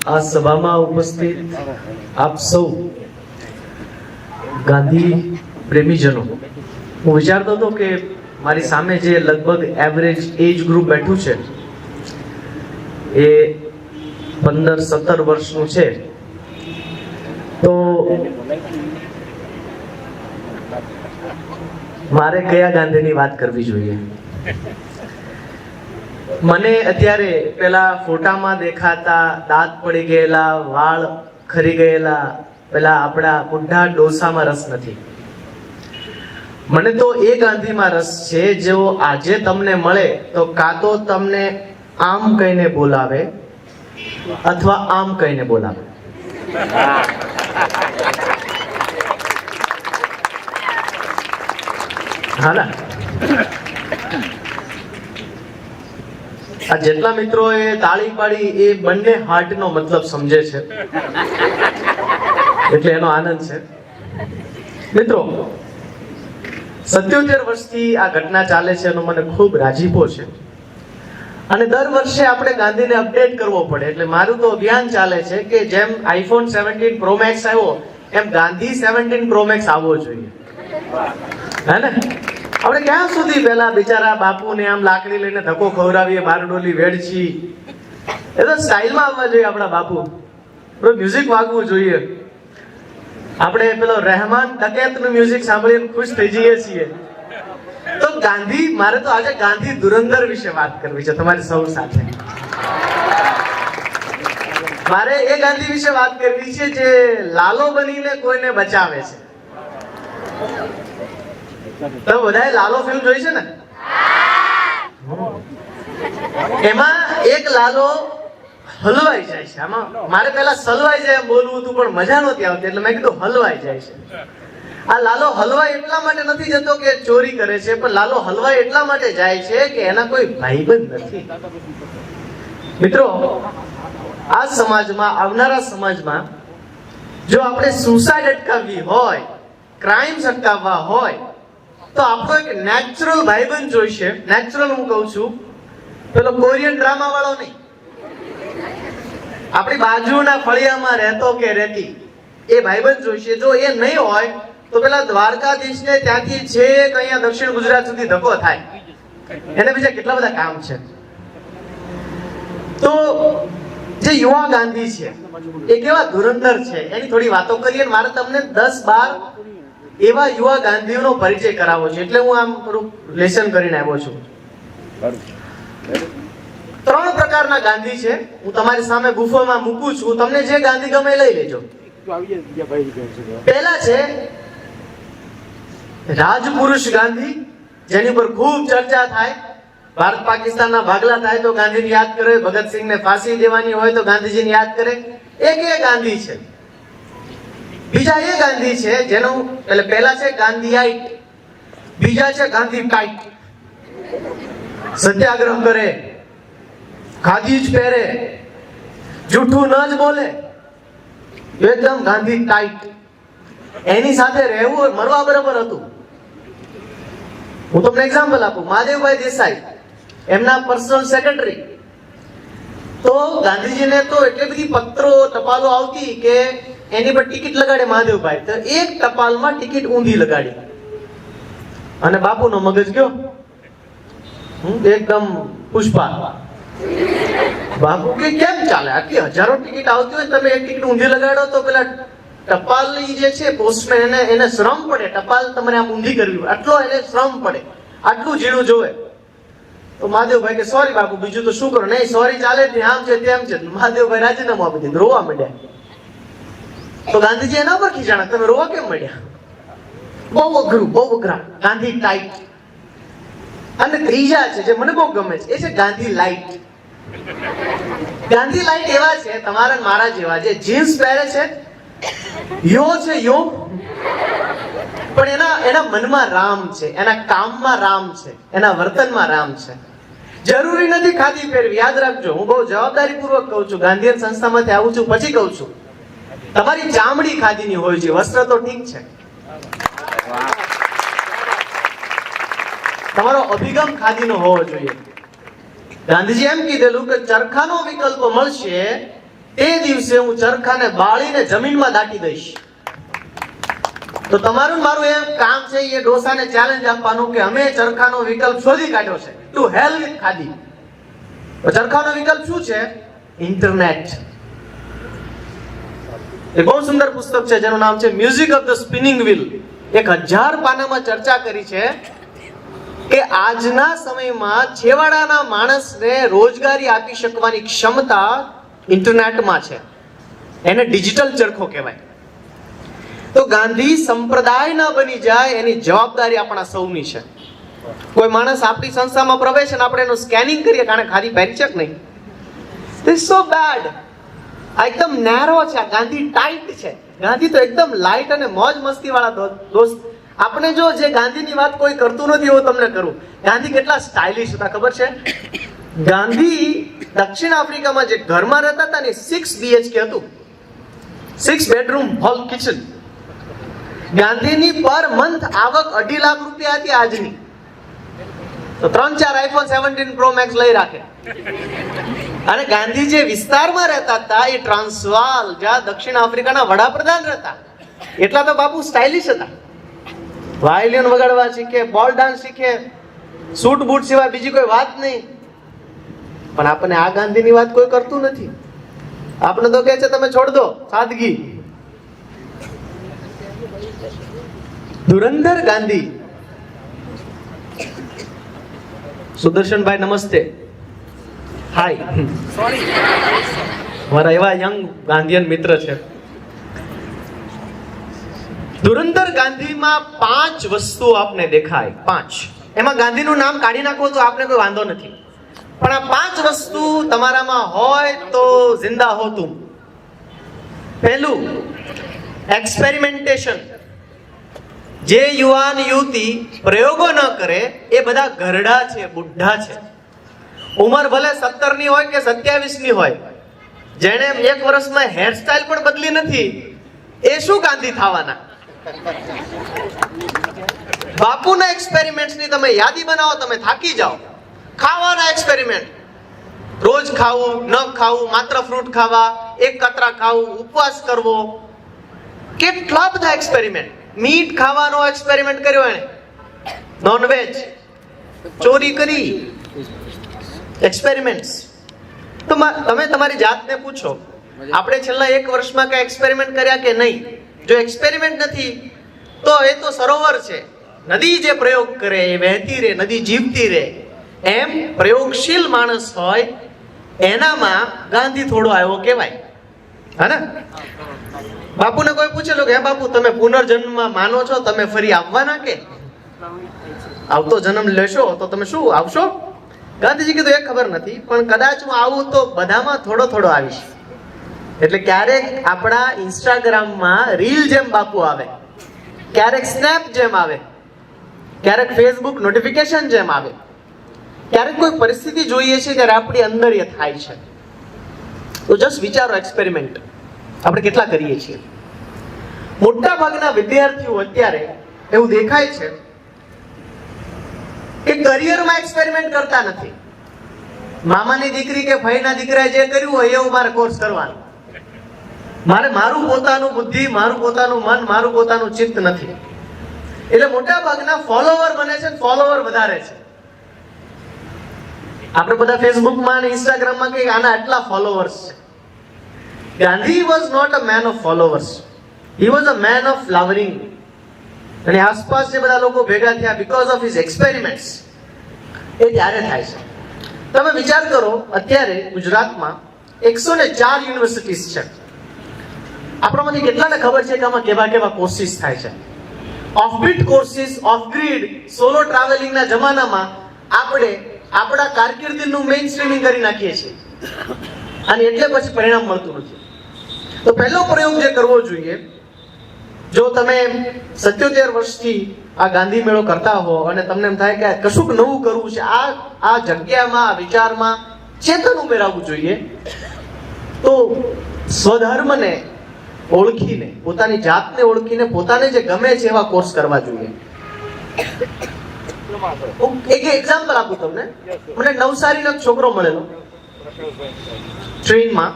આ સભામાં ઉપસ્થિત આપ સૌ ગાંધી પ્રેમીજનો, હું વિચારતો હતો કે મારી સામે જે લગભગ એવરેજ એજ ગ્રુપ બેઠું છે એ 15-17 વર્ષનું છે, તો મારે કયા ગાંધીની વાત કરવી જોઈએ? મને અત્યારે પેલા ફોટામાં દેખાતા દાંત પડી ગયેલા, વાળ ખરી ગયેલા પેલા આપણા બુઢા ડોસામાં રસ નથી. મને તો એ ગાંધીમાં રસ છે જેઓ આજે તમને મળે તો કાં તો તમને આમ કહીને બોલાવે અથવા આમ કહીને બોલાવે. હા ના, આ જેટલા મિત્રોએ તાળી પાડી એ બંને હાર્ટનો મતલબ સમજે છે, એટલે એનો આનંદ છે. મિત્રો, 77 વર્ષથી આ ઘટના ચાલે છે એનો મને ખૂબ રાજીપો છે, અને દર વર્ષે આપણે ગાંધીને અપડેટ કરવો પડે. એટલે મારું તો અભિયાન ચાલે છે કે જેમ આઈફોન 17 પ્રો મેક્સ આવ્યો એમ ગાંધી 17 પ્રો મેક્સ આવવો જોઈએ, હે ને? આપણે ક્યાં સુધી પેલા બિચારા બાપુને આમ લાકડી લઈને ધક્કો ખવડાવીએ, બારડોલી વેડછી? એ તો સ્ટાઇલમાં આવવા જોઈએ આપણા બાપુ. મ્યુઝિક વાગવું જોઈએ. આપણે પેલો રહેમાન ડકેતનું મ્યુઝિક સાંભળીને ખુશ થઈ જઈએ છીએ. તો ગાંધી, મારે તો આજે ગાંધી ધુરંધર વિશે વાત કરવી છે તમારી સૌ સાથે. મારે એ ગાંધી વિશે વાત કરવી છે જે લાલો બનીને કોઈને બચાવે છે. તમે બધાએ લાલો ફિલ્મ જોઈ છે ને? એમાં એક લાલો હલવાઈ જાય છે. આમાં મારે પેલા સલવાઈ જાય એમ બોલવું હતું પણ મજા નહોતી આવતી, એટલે મેં કીધું હલવાઈ જાય છે. આ લાલો હલવાઈ એટલા માટે નથી જતો કે ચોરી કરે છે, પણ લાલો હલવાઈ એટલા માટે જાય છે કે એના કોઈ ભાઈબંધ નથી. મિત્રો, આ સમાજમાં, આવનારા સમાજમાં જો આપણે સુસાઇડ અટકાવવી હોય, ક્રાઇમ્સ અટકાવવા હોય, તો આપણો એક નેચરલ ભાઈબંધ જોઈશે. નેચરલ હું કહું છું, પેલો કોરિયન ડ્રામા વાળો નહીં, આપણી બાજુના ફળિયામાં રહેતો કે રહેતી એ ભાઈબંધ જોઈશે. જો એ નહીં હોય તો પેલા દ્વારકાધીશને ત્યાંથી છેક અહીંયા દક્ષિણ ગુજરાત સુધી ધક્કો થાય. એને બીજા કેટલા બધા કામ છે. તો જે યુવા ગાંધી છે એ કેવા ધુરંધર છે એની થોડી વાતો કરીએ. મારે તમને 10-12 એવા યુવા ગાંધીઓનો પરિચય કરાવો છે, એટલે હું આમ થોડું લેસન કરીને આવ્યો છું. 3 પ્રકારના ગાંધી છે, હું તમારી સામે બુફોમાં મૂકું છું. તમને જે ગાંધી ગમે લઈ લેજો. પહેલા છે રાજપુરુષ ગાંધી, જેની પર ખૂબ ચર્ચા થાય. ભારત પાકિસ્તાનના ભાગલા થાય તો ગાંધીને યાદ કરે, ભગતસિંહને ફાંસી દેવાની હોય તો ગાંધીજીને યાદ કરે. એક એ ગાંધી છે. બીજા એ ગાંધી છે જેનું, એટલે પહેલા છે ગાંધીયાઈટ, બીજા છે ગાંધી ટાઈટ. સત્યાગ્રહ કરે, ખાદી જ પહેરે, જૂઠું ન જ બોલે, એકદમ ગાંધી ટાઈટ. એની સાથે રહેવું મરવા બરાબર હતું. હું તમને એક્ઝામ્પલ આપું. મહાદેવભાઈ દેસાઈ, એમના પર્સનલ સેક્રેટરી. તો ગાંધીજીને તો એટલી બધી પત્રો, ટપાલો આવતી કે એની પર ટિકિટ લગાડે મહાદેવભાઈ, તો એક ટપાલમાં ટિકિટ ઊંધી લગાડી અને બાપુનો મગજ ગયો એકદમ પુષ્પા. બાપુ કે કેમ ચાલે? આટલી હજારો ટિકિટ આવતી હોય, તમે એક ટિકિટ ઊંધી લગાડો તો પેલા ટપાલની જે છે પોસ્ટમેન એને શ્રમ પડે. ટપાલ તમારે આમ ઊંધી કરવી, આટલો એને શ્રમ પડે, આટલું ઝીણું જોવે. તો મહાદેવભાઈ કે સોરી બાપુ, બીજું તો શું કરો? નહીં, સોરી ચાલે જ નહીં, આમ છે તેમ છે. મહાદેવભાઈ રાજીનામું આપી દીધું, રોવા માંડ્યા. તો ગાંધીજી એના પર ખીજાણા, તમે રોવા કેમ માંડ્યા? બહુ અઘરું, બહુ અઘરા. ગાંધી ટાઈટ. અને ત્રીજા છે જે મને બહુ ગમે છે, એ છે ગાંધી લાઈટ. ગાંધી લાઈટ એવા છે તમારા મારા જેવા, જે જીન્સ પહેરે છે, યો છે યો, પણ એના મનમાં રામ છે, એના કામમાં રામ છે, એના વર્તનમાં રામ છે. જરૂરી નથી ખાદી પહેરવી. યાદ રાખજો, હું બહુ જવાબદારીપૂર્વક કહું છું, ગાંધીયન સંસ્થામાંથી આવું છું પછી કહું છું. તમારી ચામડી ખાદીની હોય છે, વસ્ત્ર તો ઠીક છે, તમારો અભિગમ ખાદીનો હોવો જોઈએ. ગાંધીજી એમ કીધેલું કે ચરખાનો વિકલ્પ મળશે તે દિવસે હું ચરખાને બાળીને જમીનમાં દાટી દઈશ. તો તમારું મારું એમ કામ છે એ ડોસાને ચેલેન્જ આપવાનું કે અમે ચરખાનો વિકલ્પ શોધી કાઢ્યો છે. To hell with khadi. ચરખાનો વિકલ્પ શું છે? ઇન્ટરનેટ. એ બહુ સુંદર પુસ્તક છે જેનું નામ છે music of the spinning wheel. 1000 પાનામાં ચર્ચા કરી છે કે આજના સમયમાં છેવાડાના માણસને રોજગારી આપી શકવાની ક્ષમતા ઇન્ટરનેટમાં છે. એને ડિજિટલ ચરખો કહેવાય. તો ગાંધી સંપ્રદાય ન બની જાય એની જવાબદારી આપણા સૌની છે. કોઈ માણસ આપણી સંસ્થામાં પ્રવેશ અને આપણે એનું સ્કેનિંગ કરીએ કારણ ખાલી પહેરી છે કે નહીં, ધીસ સો બેડ. આ એકદમ નેરો છે. આ ગાંધી ટાઈટ છે. ગાંધી તો એકદમ લાઇટ અને મોજ મસ્તી વાળા દોસ્ત. આપણે જો જે ગાંધીની વાત કોઈ કરતું નથી એવું તમને કરું. ગાંધી કેટલા સ્ટાઇલિશ હતા ખબર છે? ગાંધી દક્ષિણ આફ્રિકામાં જે ઘરમાં રહેતા હતા ને 6 BHK હતું. 6 બેડરૂમ હોલ કિચન. ગાંધીની પર મંથ આવક 2.5 લાખ રૂપિયા હતી આજની. તો 3-4 iPhone 17 Pro Max લઈ રાખે. અને ગાંધી જે વિસ્તારમાં રહેતા હતા એ ટ્રાન્સવાલ, જ્યાં દક્ષિણ આફ્રિકાના વડાપ્રધાન રહેતા, એટલા તો બાપુ સ્ટાઇલિશ હતા. વાયોલિન વગાડવા શીખે, બોલ ડાન્સ શીખે, સૂટ બૂટ સિવાય બીજી કોઈ વાત નહીં. પણ આપણને આ ગાંધીની વાત કોઈ કરતું નથી. આપણે તો કહે છે તમે છોડ દો સાદગી. ધુરંધર ગાંધી. સુદર્શનભાઈ નમસ્તે. હાય. મારા એવા યંગ ગાંધીયન મિત્ર છે. ધુરંધર ગાંધીમાં 5 વસ્તુઓ આપને દેખાય. 5. એમાં ગાંધીનું નામ કાઢી નાખો તો આપને કોઈ વાંધો નથી, પણ આ 5 વસ્તુ તમારામાં હોય તો જિંદા હો તુમ. પહેલું, એક્સપેરિમેન્ટેશન. જે યુવાન યુવતી પ્રયોગો ન કરે એ બધા ઘરડા છે, બુઢ્ઢા છે. ઉંમર ભલે 17 ની હોય કે 27 ની હોય, જેણે 1 વર્ષમાં હેરસ્ટાઇલ પણ બદલી નથી, એ શું ગાંધી થવાના? બાપુના એક્સપેરિમેન્ટ્સની તમે યાદી બનાવો, તમે થાકી જાઓ. ખાવાના એક્સપેરિમેન્ટ. રોજ ખાવું, ન ખાવું, માત્ર ફ્રૂટ ખાવા, 1 કતરા ખાવું, ઉપવાસ કરવો, કેટલા બધા એક્સપેરિમેન્ટ. મીટ ખાવાનો એક્સપેરિમેન્ટ કર્યો એણે, નોનવેજ, ચોરી કરી, એક્સપેરિમેન્ટ્સ. તો તમે તમારી જાતને પૂછો, આપણે છેલ્લા 1 વર્ષમાં કઈ એક્સપેરિમેન્ટ કર્યા કે નહીં? જો એક્સપેરિમેન્ટ નથી તો એ તો સરોવર છે. નદી જે પ્રયોગ કરે એ વહેતી રહે, નદી જીવતી રહે. એમ પ્રયોગશીલ માણસ હોય એનામાં ગાંધી થોડો આવ્યો કહેવાય. હા ને? બાપુને કોઈ પૂછેલું કે હે બાપુ તમે પુનર્જન્મમાં માનો છો? તમે ફરી આવવાના કે આવતો જન્મ લેશો તો તમે શું આવશો? ગાંધીજી કીધું એ ખબર નથી, પણ કદાચ હું આવું તો બધામાં થોડો થોડો આવીશ. એટલે ક્યારેક આપણા ઇન્સ્ટાગ્રામમાં રીલ જેમ બાપુ આવે, ક્યારેક સ્નેપ જેમ આવે, ક્યારેક ફેસબુક નોટિફિકેશન જેમ આવે, ક્યારેક કોઈ પરિસ્થિતિ જોઈએ છે ત્યારે આપણી અંદર એ થાય છે. તો જસ્ટ વિચારો, એક્સપેરિમેન્ટ આપણે કેટલા કરીએ છીએ? મોટા ભાગના વિદ્યાર્થીઓ અત્યારે એવું દેખાય છે કે કરિયરમાં એક્સપેરિમેન્ટ કરતા નથી. મામાની દીકરી કે ભાઈના દીકરાએ જે કર્યું હોય એવું મારે કોર્સ કરવાનો. મારે મારું પોતાનું બુદ્ધિ, મારું પોતાનું મન, મારું પોતાનું ચિત્ત નથી. એટલે મોટા ભાગના ફોલોવર બને છે, ફોલોવર વધારે છે. આપણે બધા ફેસબુકમાં અને ઇન્સ્ટાગ્રામમાં કે આના આટલા ફોલોવર્સ છે. Gandhi was not a man of followers, he was a man of flowering. અને આસપાસ જે બધા લોકો ભેગા થયા બીકોઝ ઓફ હિઝ એક્સપેરિમેન્ટ્સ, એ ત્યારે થાય છે. તમે વિચાર કરો, અત્યારે ગુજરાતમાં 104 યુનિવર્સિટીઝ છે. આપણામાંથી કેટલાને ખબર છે કે આમાં કેવા કેવા કોર્સિસ થાય છે? Offbeat courses, off grid, solo ટ્રાવેલિંગના જમાનામાં આપણે આપણા કારકિર્દીનું મેઇન સ્ટ્રીમિંગ કરી નાખીએ છીએ અને એટલે પછી પરિણામ મળતું નથી. તો પહેલો પ્રયોગ જે કરવો જોઈએ, જો તમે 77 વર્ષથી આ ગાંધી મેળો કરતા હો અને તમને એમ થાય કે કશુંક નવું કરવું છે, આ જગ્યામાં, આ વિચારમાં ચેતન ઉમેરાવવું જોઈએ, તો સ્વધર્મને ઓળખીને, પોતાની જાતને ઓળખીને, પોતાને જે ગમે છે એવા કોર્સ કરવા જોઈએ. એક એક્ઝામ્પલ આપું તમને. મને નવસારીનો એક છોકરો મળેલો ટ્રેનમાં.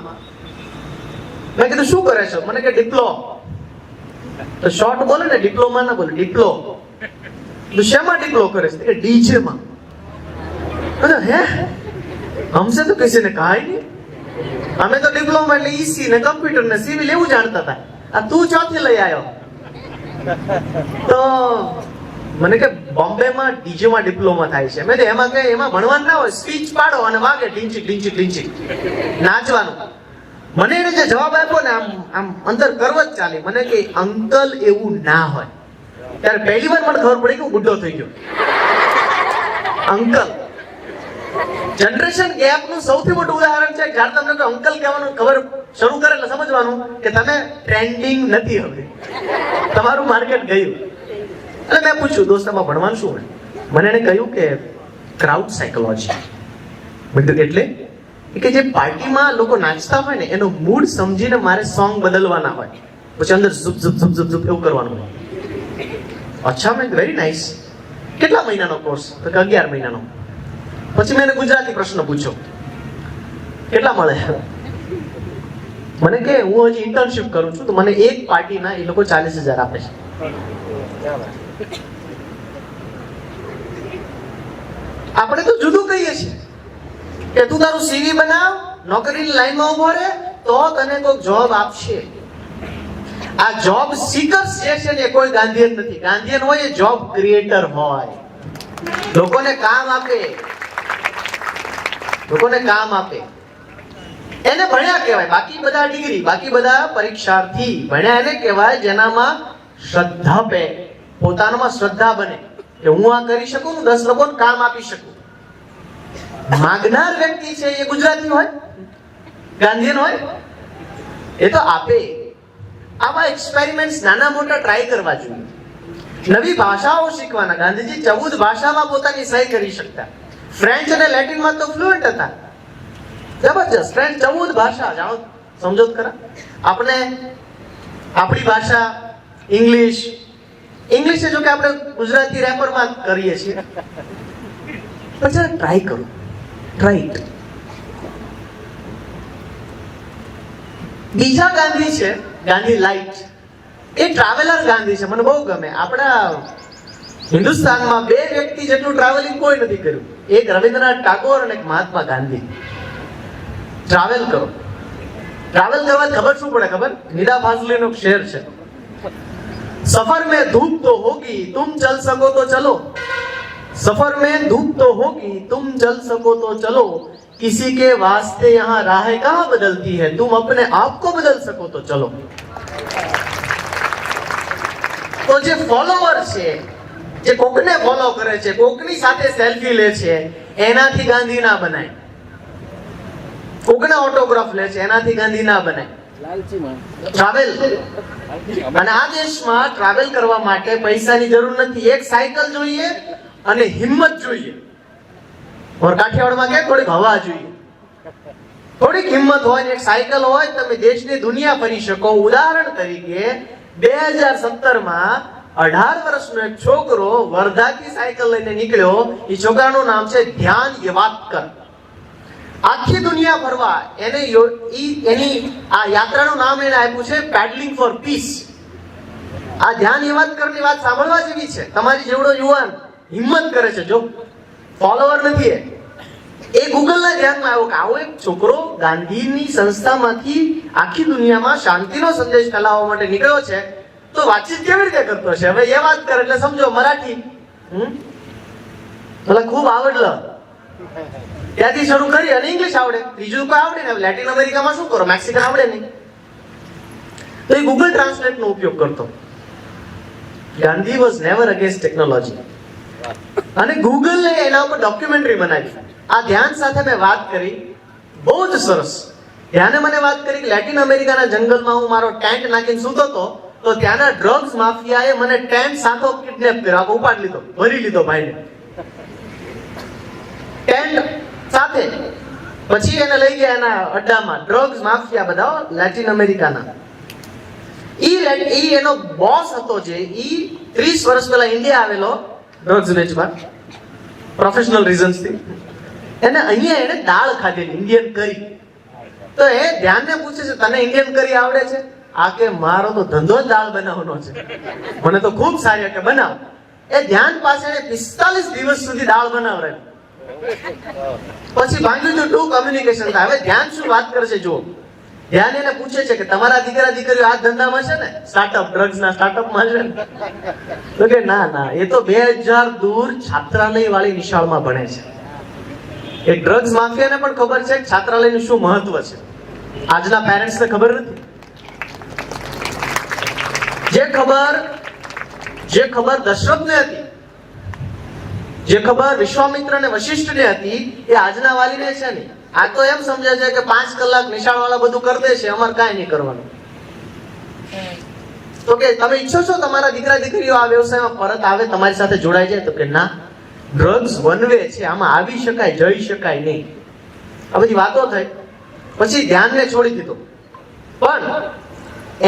મેં કીધું શું કરે છો? મને કે ડિપ્લો. તો શોર્ટ બોલે ને, ડિપ્લોમા ના બોલે, ડિપ્લો. તો શેમાં ડિપ્લો કરે છે? કે ડીજે માં. હે, हमसे तो किसी ने कहा ही नहीं. અમે તો ડિપ્લોમા એટલે ઈસી ને કમ્પ્યુટર ને સિવિલ એવું જાણતા હતા. આ તું ચોથી લઈ આવ્યો? તો મને કે બોમ્બે માં ડીજે માં ડિપ્લોમા થાય છે. મેં એમાં કઈ એમાં ભણવાનું ના હોય, સ્પીચ પાડો અને વાગે ઢીંચી ઢીંચી ઢીંચી નાચવાનું. મને એને જે જવાબ આપ્યો ને, આમ અંદર કરવત ચાલી. મને કે અંકલ એવું ના હોય. ત્યારે પહેલી વાર મને ખબર પડી કે હું ગુડ્ડો થઈ ગયો. અંકલ જનરેશન ગેપ નું સૌથી મોટું ઉદાહરણ છે. જ્યારે તમને કોઈ અંકલ કહેવાનું ખબર શરૂ કરે એટલે સમજવાનું કે તમે ટ્રેન્ડિંગ નથી, હવે તમારું માર્કેટ ગયું. એટલે મેં પૂછ્યું, દોસ્તામાં ભણવાનું શું હોય? મને એને કહ્યું કે ક્રાઉડ સાયકોલોજી. એટલે કે જે પાર્ટીમાં લોકો નાચતા હોય ને એનો મૂડ સમજીને મારે સોંગ બદલવાના હોય, પછી અંદર ઝુપ ઝુપ ઝુપ ઝુપ ઝુપ એવું કરવાનું હોય. અચ્છા, મેં વેરી નાઇસ. કેટલા મહિનાનો કોર્સ? તો કે 11 મહિનાનો. પછી મેં એને ગુજરાતી પ્રશ્ન પૂછ્યો, કેટલા મળે? મને કે હું હજી ઇન્ટર્નશિપ કરું છું, તો મને એક પાર્ટીના એ લોકો 40,000 આપે છે. આપણે તો જુદું કહીએ છીએ કે તું તારું સીવી બનાવ, નોકરીની લાઈનમાં ઉભો રહે તો તને કોઈ જોબ આપશે. આ જોબ સીકર્સ જે છે ને એ કોઈ ગાંધીયન નથી. ગાંધીયન હોય એ જોબ ક્રિએટર હોય, લોકોને કામ આપે, લોકોને કામ આપે. એને ભણ્યા કહેવાય. બાકી બધા ડિગ્રી, બાકી બધા પરીક્ષાર્થી. ભણ્યા એને કહેવાય જેનામાં શ્રદ્ધા પે, પોતાનામાં શ્રદ્ધા બને કે હું આ કરી શકું, હું 10 લોકોને કામ આપી શકું. માગનાર વ્યક્તિ છે એ ગુજરાતી હોય, ગાંધીયન હોય, એ તો આપે. આવા એક્સપેરિમેન્ટ્સ નાના મોટા ટ્રાય કરવા જોઈએ. નવી ભાષાઓ શીખવાના. ગાંધીજી 14 ભાષામાં પોતાની સહી કરી શકતા. ફ્રેન્ચ અને લેટિનમાં તો ફ્લુઅન્ટ હતા. જબરજસ્ત. ફ્રેન્ચ 14 ભાષા જાણો, સમજો તો ખરા. આપણે આપણી ભાષા ઇંગ્લિશ, ઇંગ્લિશ જો કે આપણે ગુજરાતી રેપરમાં કરીએ છીએ. પણ જરા ટ્રાય કરો, રાઈટ. બીજા ગાંધી છે, ગાંધી લાઇટ. એ ટ્રાવેલર ગાંધી છે. મને બહુ ગમે. આપણા હિન્દુસ્તાનમાં 2 વ્યક્તિ જેટલું ટ્રાવેલિંગ કોઈ નથી કર્યું. એક રવિન્દ્રનાથ ટાગોર અને એક મહાત્મા ગાંધી. ટ્રાવેલ કરો. ટ્રાવેલ કરવાથી ખબર શું પડે ખબર? નિદા ફાઝલીનો શેર છે, સફર में धूप तो होगी तुम चल सको तो चलो, सफर में धूप तो होगी तुम चल सको तो चलो, किसी के वास्ते यहाँ राहें कहाँ बदलती है, तुम अपने आप को बदल सको तो चलो. તો જે ફોલોવર છે, જે કોકને ફોલો કરે છે, કોકની સાથે સેલ્ફી લે છે, એનાથી ગાંધી ના બનાય. કોકના ઓટોગ્રાફ લે છે, એનાથી ગાંધી ના બનાય. ટ્રાવેલ. અને આ દેશમાં ટ્રાવેલ કરવા માટે પૈસાની જરૂર નથી. એક સાયકલ જોઈએ અને હિંમત જોઈએ. ઓર કાઠિયાવાડમાં કે થોડીક હવા જોઈએ, થોડીક હિંમત હોય ને એક સાયકલ હોય, તમે દેશની દુનિયા ફરી શકો. ઉદાહરણ તરીકે 2017 માં 18 વર્ષનો એક છોકરો વર્ધાથી સાયકલ લઈને નીકળ્યો. એ છોકરાનું નામ છે ધ્યાન યવાતકર. આખી દુનિયા ફરવા એની આ યાત્રાનું નામ એને આપ્યું છે પેડલિંગ ફોર પીસ. આ ધ્યાન યવાતકરની વાત સાંભળવા જેવી છે. તમારી જેવડો યુવાન હિંમત કરે છે, જો ફોલોવર નથી. એ ગૂગલના ધ્યાનમાં આવ્યો કે આવો એક છોકરો ગાંધીની સંસ્થામાંથી આખી દુનિયામાં શાંતિનો સંદેશ ફેલાવવા માટે નીકળ્યો છે, તો વાતચીત કેવી રીતે કરતો છે? હવે એ વાત કરે એટલે સમજો મરાઠી એટલે ખૂબ આવડલો, ત્યાંથી શરૂ કરી અને ઇંગ્લિશ આવડે, ત્રીજું કોઈ આવડે ને. લેટિન અમેરિકામાં શું કરો? મેક્સિકન આવડે નહીં, તો એ ગૂગલ ટ્રાન્સલેટ નો ઉપયોગ કરતો. Gandhi was never against technology. અને ગૂગલે એના ઉપર ડોક્યુમેન્ટરી બનાવી. આ ધ્યાન સાથે મેં વાત કરી, બહુ જ સરસ. ધ્યાને મને વાત કરી કે લેટિન અમેરિકાના જંગલમાં હું મારો ટેન્ટ નાખીને સૂતો હતો, તો ત્યાંના ડ્રગ્સ માફિયાએ મને ટેન્ટ સાથો કિડનેપ કર્યો, ઉપાડી લીધો, ભરી લીધો ભાઈને ટેન્ટ સાથે. પછી એને લઈ ગયા એના અડ્ડામાં. ડ્રગ્સ માફિયા બધા લેટિન અમેરિકાના. ઈ એનો બોસ હતો, જે ઈ 30 વર્ષ પહેલા ઇન્ડિયા આવેલો ડ્રગ્સ વેચવા, પ્રોફેશનલ રીઝન્સ થી. એને અહીંયા એને દાળ ખાધેલી, ઇન્ડિયન કરી. તો એ ધ્યાનને પૂછે છે, તને ઇન્ડિયન કરી આવડે છે? આ કે મારો તો ધંધો જ દાળ બનાવવાનો છે, મને તો ખૂબ સારી કે બનાવ. એ ધ્યાન પાસે 45 દિવસ સુધી દાળ બનાવડાવી. પછી ભાંગ્યું તો ટુ કમ્યુનિકેશન થાય. હવે ધ્યાન શું વાત કરે છે જુઓ. ધ્યાન એને પૂછે છે કે તમારા દીકરા દીકરીઓ આ ધંધામાં છે ને, સ્ટાર્ટઅપ ડ્રગ્સના સ્ટાર્ટઅપમાં છે ને? તો કે ના ના, એ તો 2000 દૂર છાત્રાલય વાળી નિશાળમાં ભણે છે. એ ડ્રગ્સ માફિયાને પણ ખબર છે કે છાત્રાલયનું શું મહત્વ છે. આજના પેરેન્ટ્સને ખબર નથી. જે ખબર દશરથને હતી, જે ખબર વિશ્વામિત્ર અને વશિષ્ઠને હતી, એ આજના વાલીને છે નહીં. આ તો એમ સમજે છે કે 5 કલાક નિશાળવાળા બધું કરી દે છે, અમારે કાંઈ નહીં કરવાનું. તો કે તમે ઈચ્છો છો તમારા દીકરા દીકરીઓ આ વ્યવસાયમાં પરત આવે, તમારી સાથે જોડાઈ જાય? તો કે ના, ડ્રગ્સ વન વે છે, આમાં આવી શકાય, જઈ શકાય નહીં. આ બધી વાતો થઈ. પછી ધ્યાનને છોડી દીધો, પણ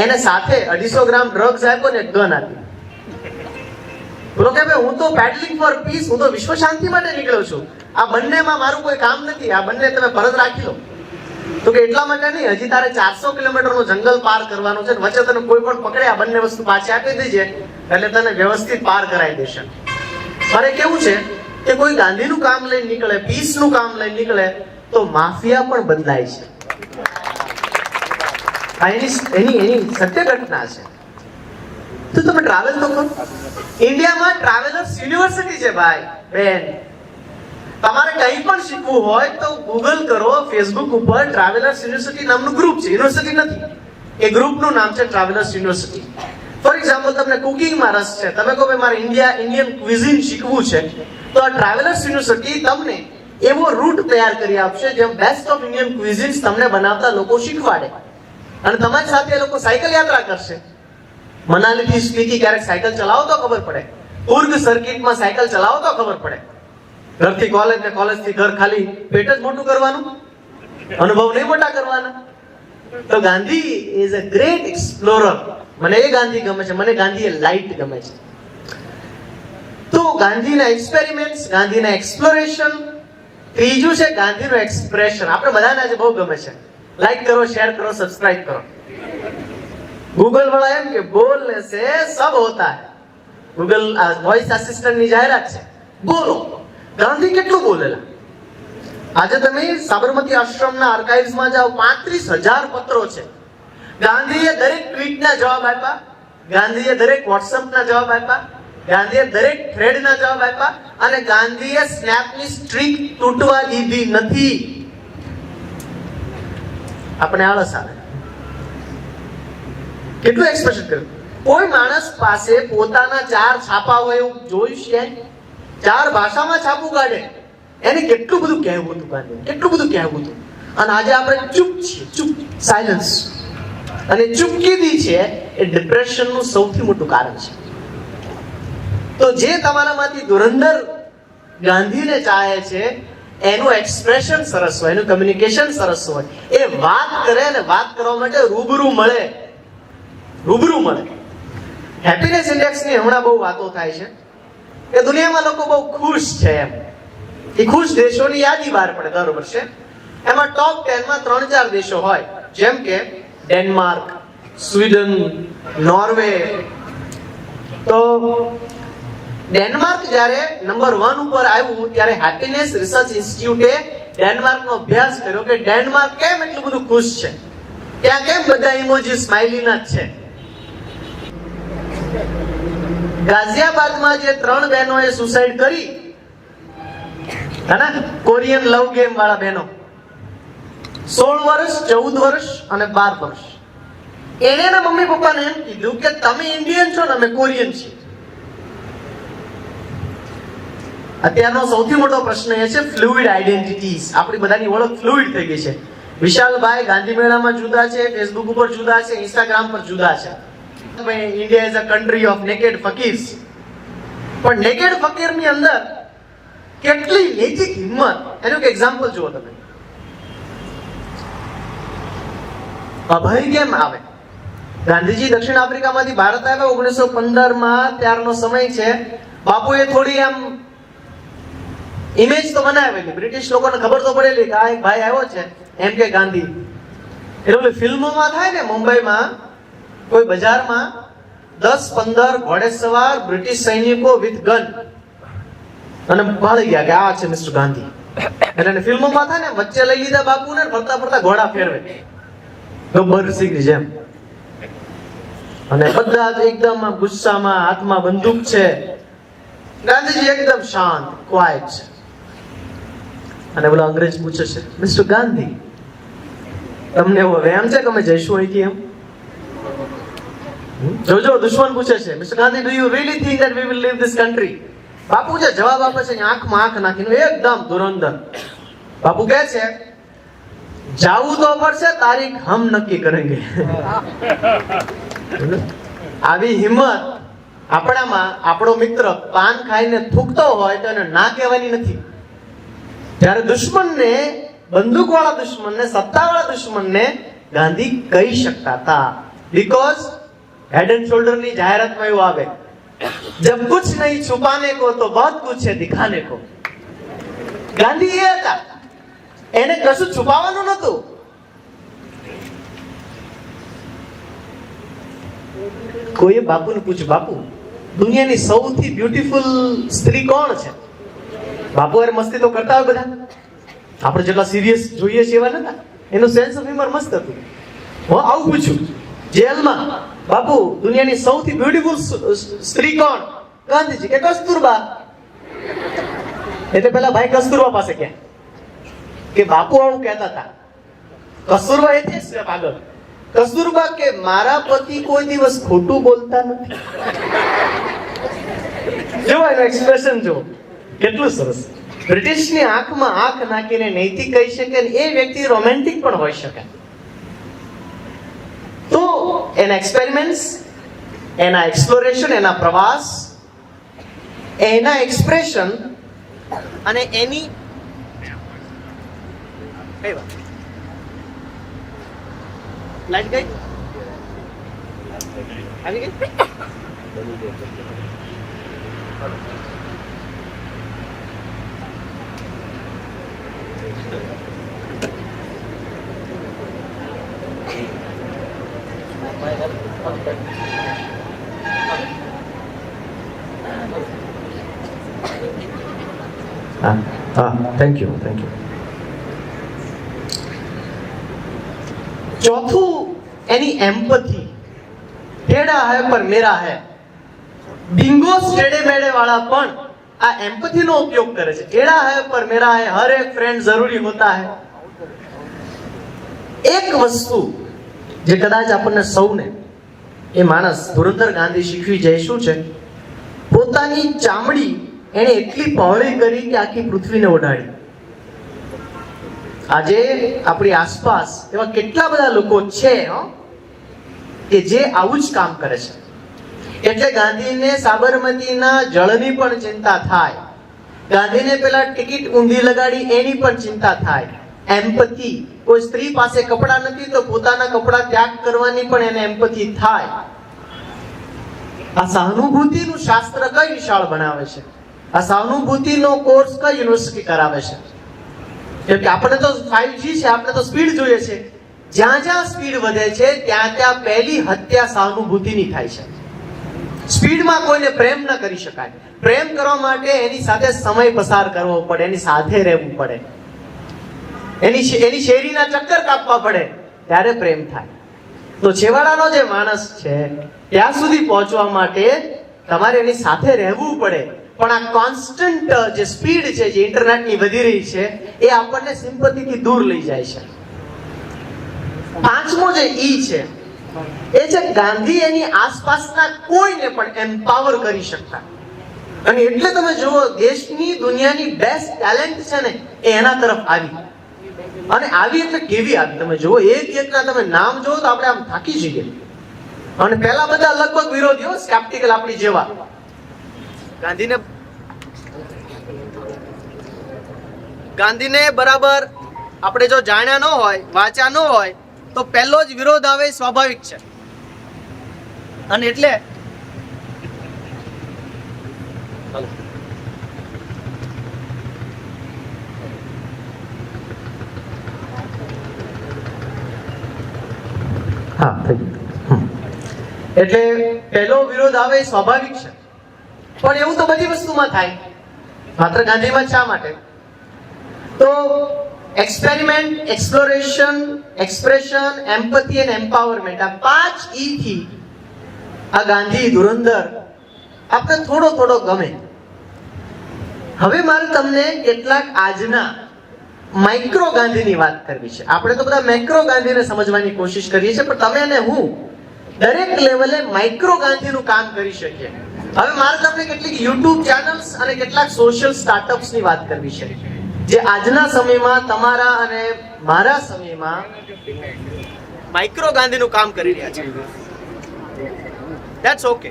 એને સાથે 250 ગ્રામ ડ્રગ્સ આપ્યો ને ગન આપી. બોલો કે ભાઈ હું તો પેડલિંગ ફોર પીસ, હું તો વિશ્વ શાંતિ માટે નીકળ્યો છું, આ બંનેમાં મારું કોઈ કામ નથી, આ બંને તમે પરત રાખી લો. તો કે એટલા માટે નહીં, હજી તારે 400 કિલોમીટરનું જંગલ પાર કરવાનું છે, વચ્ચે તને કોઈ પણ પકડે આ બંને વસ્તુ પાછી આપી દેજે, એટલે તને વ્યવસ્થિત પાર કરાવી દેશે. મારે કેવું છે કે કોઈ ગાંધીનું કામ લઈને નીકળે, પીસનું કામ લઈને નીકળે, તો માફિયા પણ બદલાય છે. એની સત્ય ઘટના છે. તો તમે ટ્રાવેલ તો કરો. ઇન્ડિયામાં ટ્રાવેલર્સ યુનિવર્સિટી છે ભાઈ બેન. તમારે કંઈ પણ શીખવું હોય તો ગૂગલ કરો, ફેસબુક ઉપર ટ્રાવેલર્સ યુનિવર્સિટી નામનું ગ્રુપ છે. યુનિવર્સિટી નથી, એ ગ્રુપનું નામ છે ટ્રાવેલર્સ યુનિવર્સિટી. ફોર એક્ઝામ્પલ, તમને કુકિંગમાં રસ છે, તમે કહો મારે ઇન્ડિયન ક્વિઝિન શીખવું છે, તો આ ટ્રાવેલર્સ યુનિવર્સિટી તમને એવો રૂટ તૈયાર કરી આપશે જેમ બેસ્ટ ઓફ ઇન્ડિયન ક્વિઝિન્સ તમને બનાવતા લોકો શીખવાડે. અને તમારી સાથે એ લોકો સાયકલ યાત્રા કરશે. મનાલી થી સ્પીકી ક્યારેક સાયકલ ચલાવો તો ખબર પડે, કુર્ગ સર્કિટમાં સાયકલ ચલાવો તો ખબર પડે. ઘરથી કોલેજ ને કોલેજ થી ઘર ખાલી પેટ જ મોટું કરવાનું, અનુભવ નહીં મોટા કરવાના. તો Gandhi is a great explorer. મને એ ગાંધી ગમે છે, મને ગાંધી એ લાઇટ ગમે છે. તો ગાંધીના એક્સપેરિમેન્ટ્સ, ગાંધીના એક્સપ્લોરેશન. ત્રીજું છે ગાંધીનું એક્સપ્રેશન. આપણે બધાને આજે બહુ ગમે છે. લાઈક કરો, શેર કરો, સબસ્ક્રાઇબ કરો. ગૂગલ વાળા એમ કે બોલને સે સબ હોતા હૈ. ગૂગલ વોઇસ આસિસ્ટન્ટ ની જાહેરાત છે, બોલો. ગાંધી કેટલું બોલેલા. આજે તમે સાબરમતી આશ્રમના આર્કાઇવ્સમાં જાઓ, 35,000 પત્રો છે. ગાંધીએ દરેક ટ્વીટના જવાબ આપ્યા, ગાંધીએ દરેક વોટ્સએપના જવાબ આપ્યા, ગાંધીએ દરેક થ્રેડના જવાબ આપ્યા, અને ગાંધીએ સ્નેપની સ્ટ્રીક તૂટવા દીધી નથી. આપણે આળસ આવે. કેટલું એક્સપ્રેશન કર્યું. કોઈ માણસ પાસે પોતાના 4 છાપા હોય એવું જોયું છે? 4 ભાષામાં છાપું કાઢે. એને કેટલું બધું કહેવું હતું ગાંધી, કેટલું બધું કહેવું હતું. અને આજે આપણે ચૂપ છીએ, ચૂપ, સાયલન્સ. અને ચૂપકીદી છે એ ડિપ્રેશનનું સૌથી મોટું કારણ છે. તો જે તમારામાંથી ધુરંધર ગાંધીને ચાહે છે, એનું એક્સપ્રેશન સરસ હોય, એનું કમ્યુનિકેશન સરસ હોય, એ વાત કરે અને વાત કરવા માટે રૂબરૂ મળે. રૂબરૂ મળે. હેપીનેસ ઇન્ડેક્સની હમણાં બહુ વાતો થાય છે કે દુનિયામાં લોકો બહુ ખુશ છે એમ. એ ખુશ દેશોની યાદી બહાર પડે દર વર્ષે. એમાં ટોપ 10 માં 3-4 દેશો હોય, જેમ કે ડેનમાર્ક, સ્વીડન, નોર્વે. તો ડેનમાર્ક જ્યારે નંબર 1 ઉપર આવ્યું ત્યારે હેપીનેસ રિસર્ચ ઇન્સ્ટિટ્યૂટે ડેનમાર્કનો અભ્યાસ કર્યો કે ડેનમાર્ક કેમ એટલું બધું ખુશ છે, ત્યાં કેમ બધા ઇમોજી સ્માઇલીના જ છે. ગાઝિયાબાદમાં જે 3 બહેનોએ સુસાઇડ કરી, હે, કોરિયન લવ ગેમ વાળા બહેનો, 16 વર્ષ, 14 વર્ષ અને 12 વર્ષ. એને એના મમ્મી પપ્પાને એમ કીધું કે તમે ઇન્ડિયન છો ને અમે કોરિયન છીએ. અત્યારનો સૌથી મોટો પ્રશ્ન એ છે ફ્લુઇડ આઈડેન્ટિટીઝ. આપણી બધાની ઓળખ ફ્લુઇડ થઈ ગઈ છે. વિશાલભાઈ ગાંધી મેળામાં જુદા છે, ફેસબુક ઉપર જુદા છે, ઇન્સ્ટાગ્રામ પર જુદા છે. India is a country of naked fakirs. પણ નેકેડ ફકીરની અંદર કેટલી નૈતિક હિંમત, એનું એક એક્ઝામ્પલ જુઓ તમે. અભય કેમ આવે? ગાંધીજી દક્ષિણ આફ્રિકામાંથી ભારત આવ્યા 1915 માં. ત્યારનો સમય છે. બાપુએ થોડી આમ ઇમેજ તો બનાવેલી, બ્રિટિશ લોકોને ખબર તો પડેલી કે આ એક ભાઈ આવ્યો છે એમ કે ગાંધી. એટલે ઓલી ફિલ્મોમાં થાય ને, મુંબઈમાં કોઈ બજારમાં 10-15 ઘોડેસવાર બ્રિટિશ સૈનિકો વિથ ગન અને ભાળી ગયા કે આ છે મિસ્ટર ગાંધી. એટલે ફિલ્મોમાં થાય ને, વચ્ચે લઈ લીધા બાપુને, ફરતા ફરતા ઘોડા ફેરવે ગબ્બર સિંહની જેમ, અને બધા જ એકદમ ગુસ્સામાં, હાથમાં બંદૂક છે. ગાંધીજી એકદમ શાંત, ક્વાઇટ છે. અને બોલા અંગ્રેજ પૂછે છે, મિસ્ટર ગાંધી, તમને એવો વહેમ છે કે અમે જઈશું અહીંથી? એમ જોજો, દુશ્મન પૂછે છે, mister Gandhi, do you really think that we will leave this country? Bapu જે જવાબ આપે છે, આંખમાં આંખ નાખીને એકદમ ધુરંધર. બાપુ કહે છે, જાવું તો પડશે, તારીખ હમ નક્કી કરેંગે. આવી હિંમત આપણામાં, આપણો મિત્ર પાન ખાઈને થૂકતો હોય તો એને ના કહેવાની નથી. ત્યારે દુશ્મનને, બંદૂકવાળા દુશ્મનને, સત્તાવાળા દુશ્મનને ગાંધી કહી શકતા હતા. બીકોઝ હેડ એન્ડ શોલ્ડર ની જાહેરાતમાં એવું આવે, જબ કુછ નહીં છુપાને કો તો બહુત કુછ હે દિખાને કો. ગાંધી એ હતા, એને કશું છુપાવવાનું નતું. કોઈએ બાપુને પૂછ્યું, બાપુ, દુનિયાની સૌથી બ્યુટીફુલ સ્ત્રી કોણ છે? બાપુ યાર મસ્તી તો કરતા હોય બધા, આપણે જેટલા સિરિયસ જોઈએ છીએ એવા નતા. એનું સેન્સ ઓફ હ્યુમર મસ્ત હતું. હું આવું પૂછ્યું જેલમાં, બાપુ દુનિયાની સૌથી બ્યુટીફુલ સ્ત્રી કોણ? ગાંધીજી કે કસ્તુરબા. એટલે પેલા ભાઈ કસ્તુરબા પાસે ગયા કે બાપુ આવું કહેતા હતા. કસ્તુરબા એ છે આગળ. કસ્તુરબા કે મારા પતિ કોઈ દિવસ ખોટું બોલતા નથી. જો એનું એક્સપ્રેશન જો કેટલું સરસ. બ્રિટિશની આંખમાં આંખ નાખીને નૈતિક કહી શકે, એ વ્યક્તિ રોમેન્ટિક પણ હોઈ શકે. તો એના એક્સપેરિમેન્ટ્સ, એના એક્સપ્લોરેશન, એના પ્રવાસ, એના એક્સપ્રેશન અને એની કઈ વાત લાઈટ ગઈ આવી ગઈ. Thank you. ચોથું, એની એમ્પથી. ટેढ़ा है पर मेरा है. बिंगो टेढ़े मेढ़े वाला પણ આ એમ્પથી નો ઉપયોગ કરે છે. ટેढ़ा है पर मेरा है, हर एक फ्रेंड जरूरी होता है. એક વસ્તુ જે કદાચ આપણને સૌને, એ માણસ ધુરંધર ગાંધી શીખવી જાય શું છે? પોતાની ચામડી એને એટલી પહોળી કરી કે આખી પૃથ્વીને ઓઢાડી. આજે આપણી આસપાસ એવા કેટલા બધા લોકો છે કે જે આવું જ કામ કરે છે. એટલે ગાંધીને સાબરમતીના જળની પણ ચિંતા થાય, ગાંધીને પેલા ટિકિટ ઊંધી લગાડી એની પણ ચિંતા થાય. એમ્પથી. કોઈ સ્ત્રી પાસે કપડા નથી તો પોતાના કપડા ત્યાગ કરવાની પણ એને એમ્પથી થાય. આ સહાનુભૂતિનું શાસ્ત્ર કઈ નિશાળ બનાવે છે? આ સહાનુભૂતિનો કોર્સ કઈ યુનિવર્સિટી કરાવે છે? કેમ કે આપણે તો 5G છે, આપણે તો સ્પીડ જોઈએ છે. જ્યાં જ્યાં સ્પીડ વધે છે ત્યાં ત્યાં પહેલી હત્યા સહાનુભૂતિની થાય છે. સ્પીડમાં કોઈને પ્રેમ ન કરી શકાય. પ્રેમ કરવા માટે એની સાથે સમય પસાર કરવો પડે, એની સાથે રહેવું પડે, એની શેરીના ચક્કર કાપવા પડે, ત્યારે પ્રેમ થાય. તો છેવાડાનો જે માણસ છે ત્યાં સુધી પહોંચવા માટે તમારે એની સાથે રહેવું પડે. પણ આ કોન્સ્ટન્ટ જે સ્પીડ છે, જે ઇન્ટરનેટની વધી રહી છે, એ આપણને સિમ્પથીથી દૂર લઈ જાય છે. પાંચમો જે ઈ છે એ છે ગાંધી એની આસપાસના કોઈને પણ એમ્પાવર કરી શકતા. અને એટલે તમે જુઓ, દેશની, દુનિયાની બેસ્ટ ટેલેન્ટ છે ને એ એના તરફ આવી. અને આવી એટલે કેવી આવી તમે જુઓ. એકના તમે નામ જુઓ તો આપણે આમ થાકી જઈએ. અને પહેલા બધા લગભગ વિરોધીઓ, સ્કેપ્ટિકલ આપણી જેવા. ગાંધીને બરાબર આપણે જો જાણ્યા ન હોય, વાંચ્યા ન હોય, તો પહેલો જ વિરોધ આવે, સ્વાભાવિક છે. અને એટલે થઈ ગયું. એટલે પહેલો વિરોધ આવે એ સ્વાભાવિક છે, પણ એવું તો બધી વસ્તુમાં થાય, માત્ર ગાંધીમાં શા માટે? તો એક્સપેરિમેન્ટ, એક્સપ્લોરેશન, એક્સપ્રેશન, એમ્પથી અને એમ્પાવરમેન્ટ, આ 5 E થી આ ગાંધી ધુરંધર આપણે થોડો થોડો ગમે. હવે મારે તમને કેટલાક આજના માઇક્રો ગાંધીની વાત કરવી છે. આપણે તો બધા મેક્રો ગાંધીને સમજવાની કોશિશ કરીએ છીએ, પણ તમે અને હું દરેક લેવલે માઇક્રો ગાંધીનું કામ કરી શકીએ. હવે મારે તમને કેટલીક યુટ્યુબ ચેનલ્સ અને કેટલાક સોશિયલ સ્ટાર્ટઅપ્સની વાત કરવી છે, જે આજના સમયમાં તમારા અને મારા સમયમાં માઇક્રો ગાંધીનું કામ કરી રહ્યા છે. That's okay.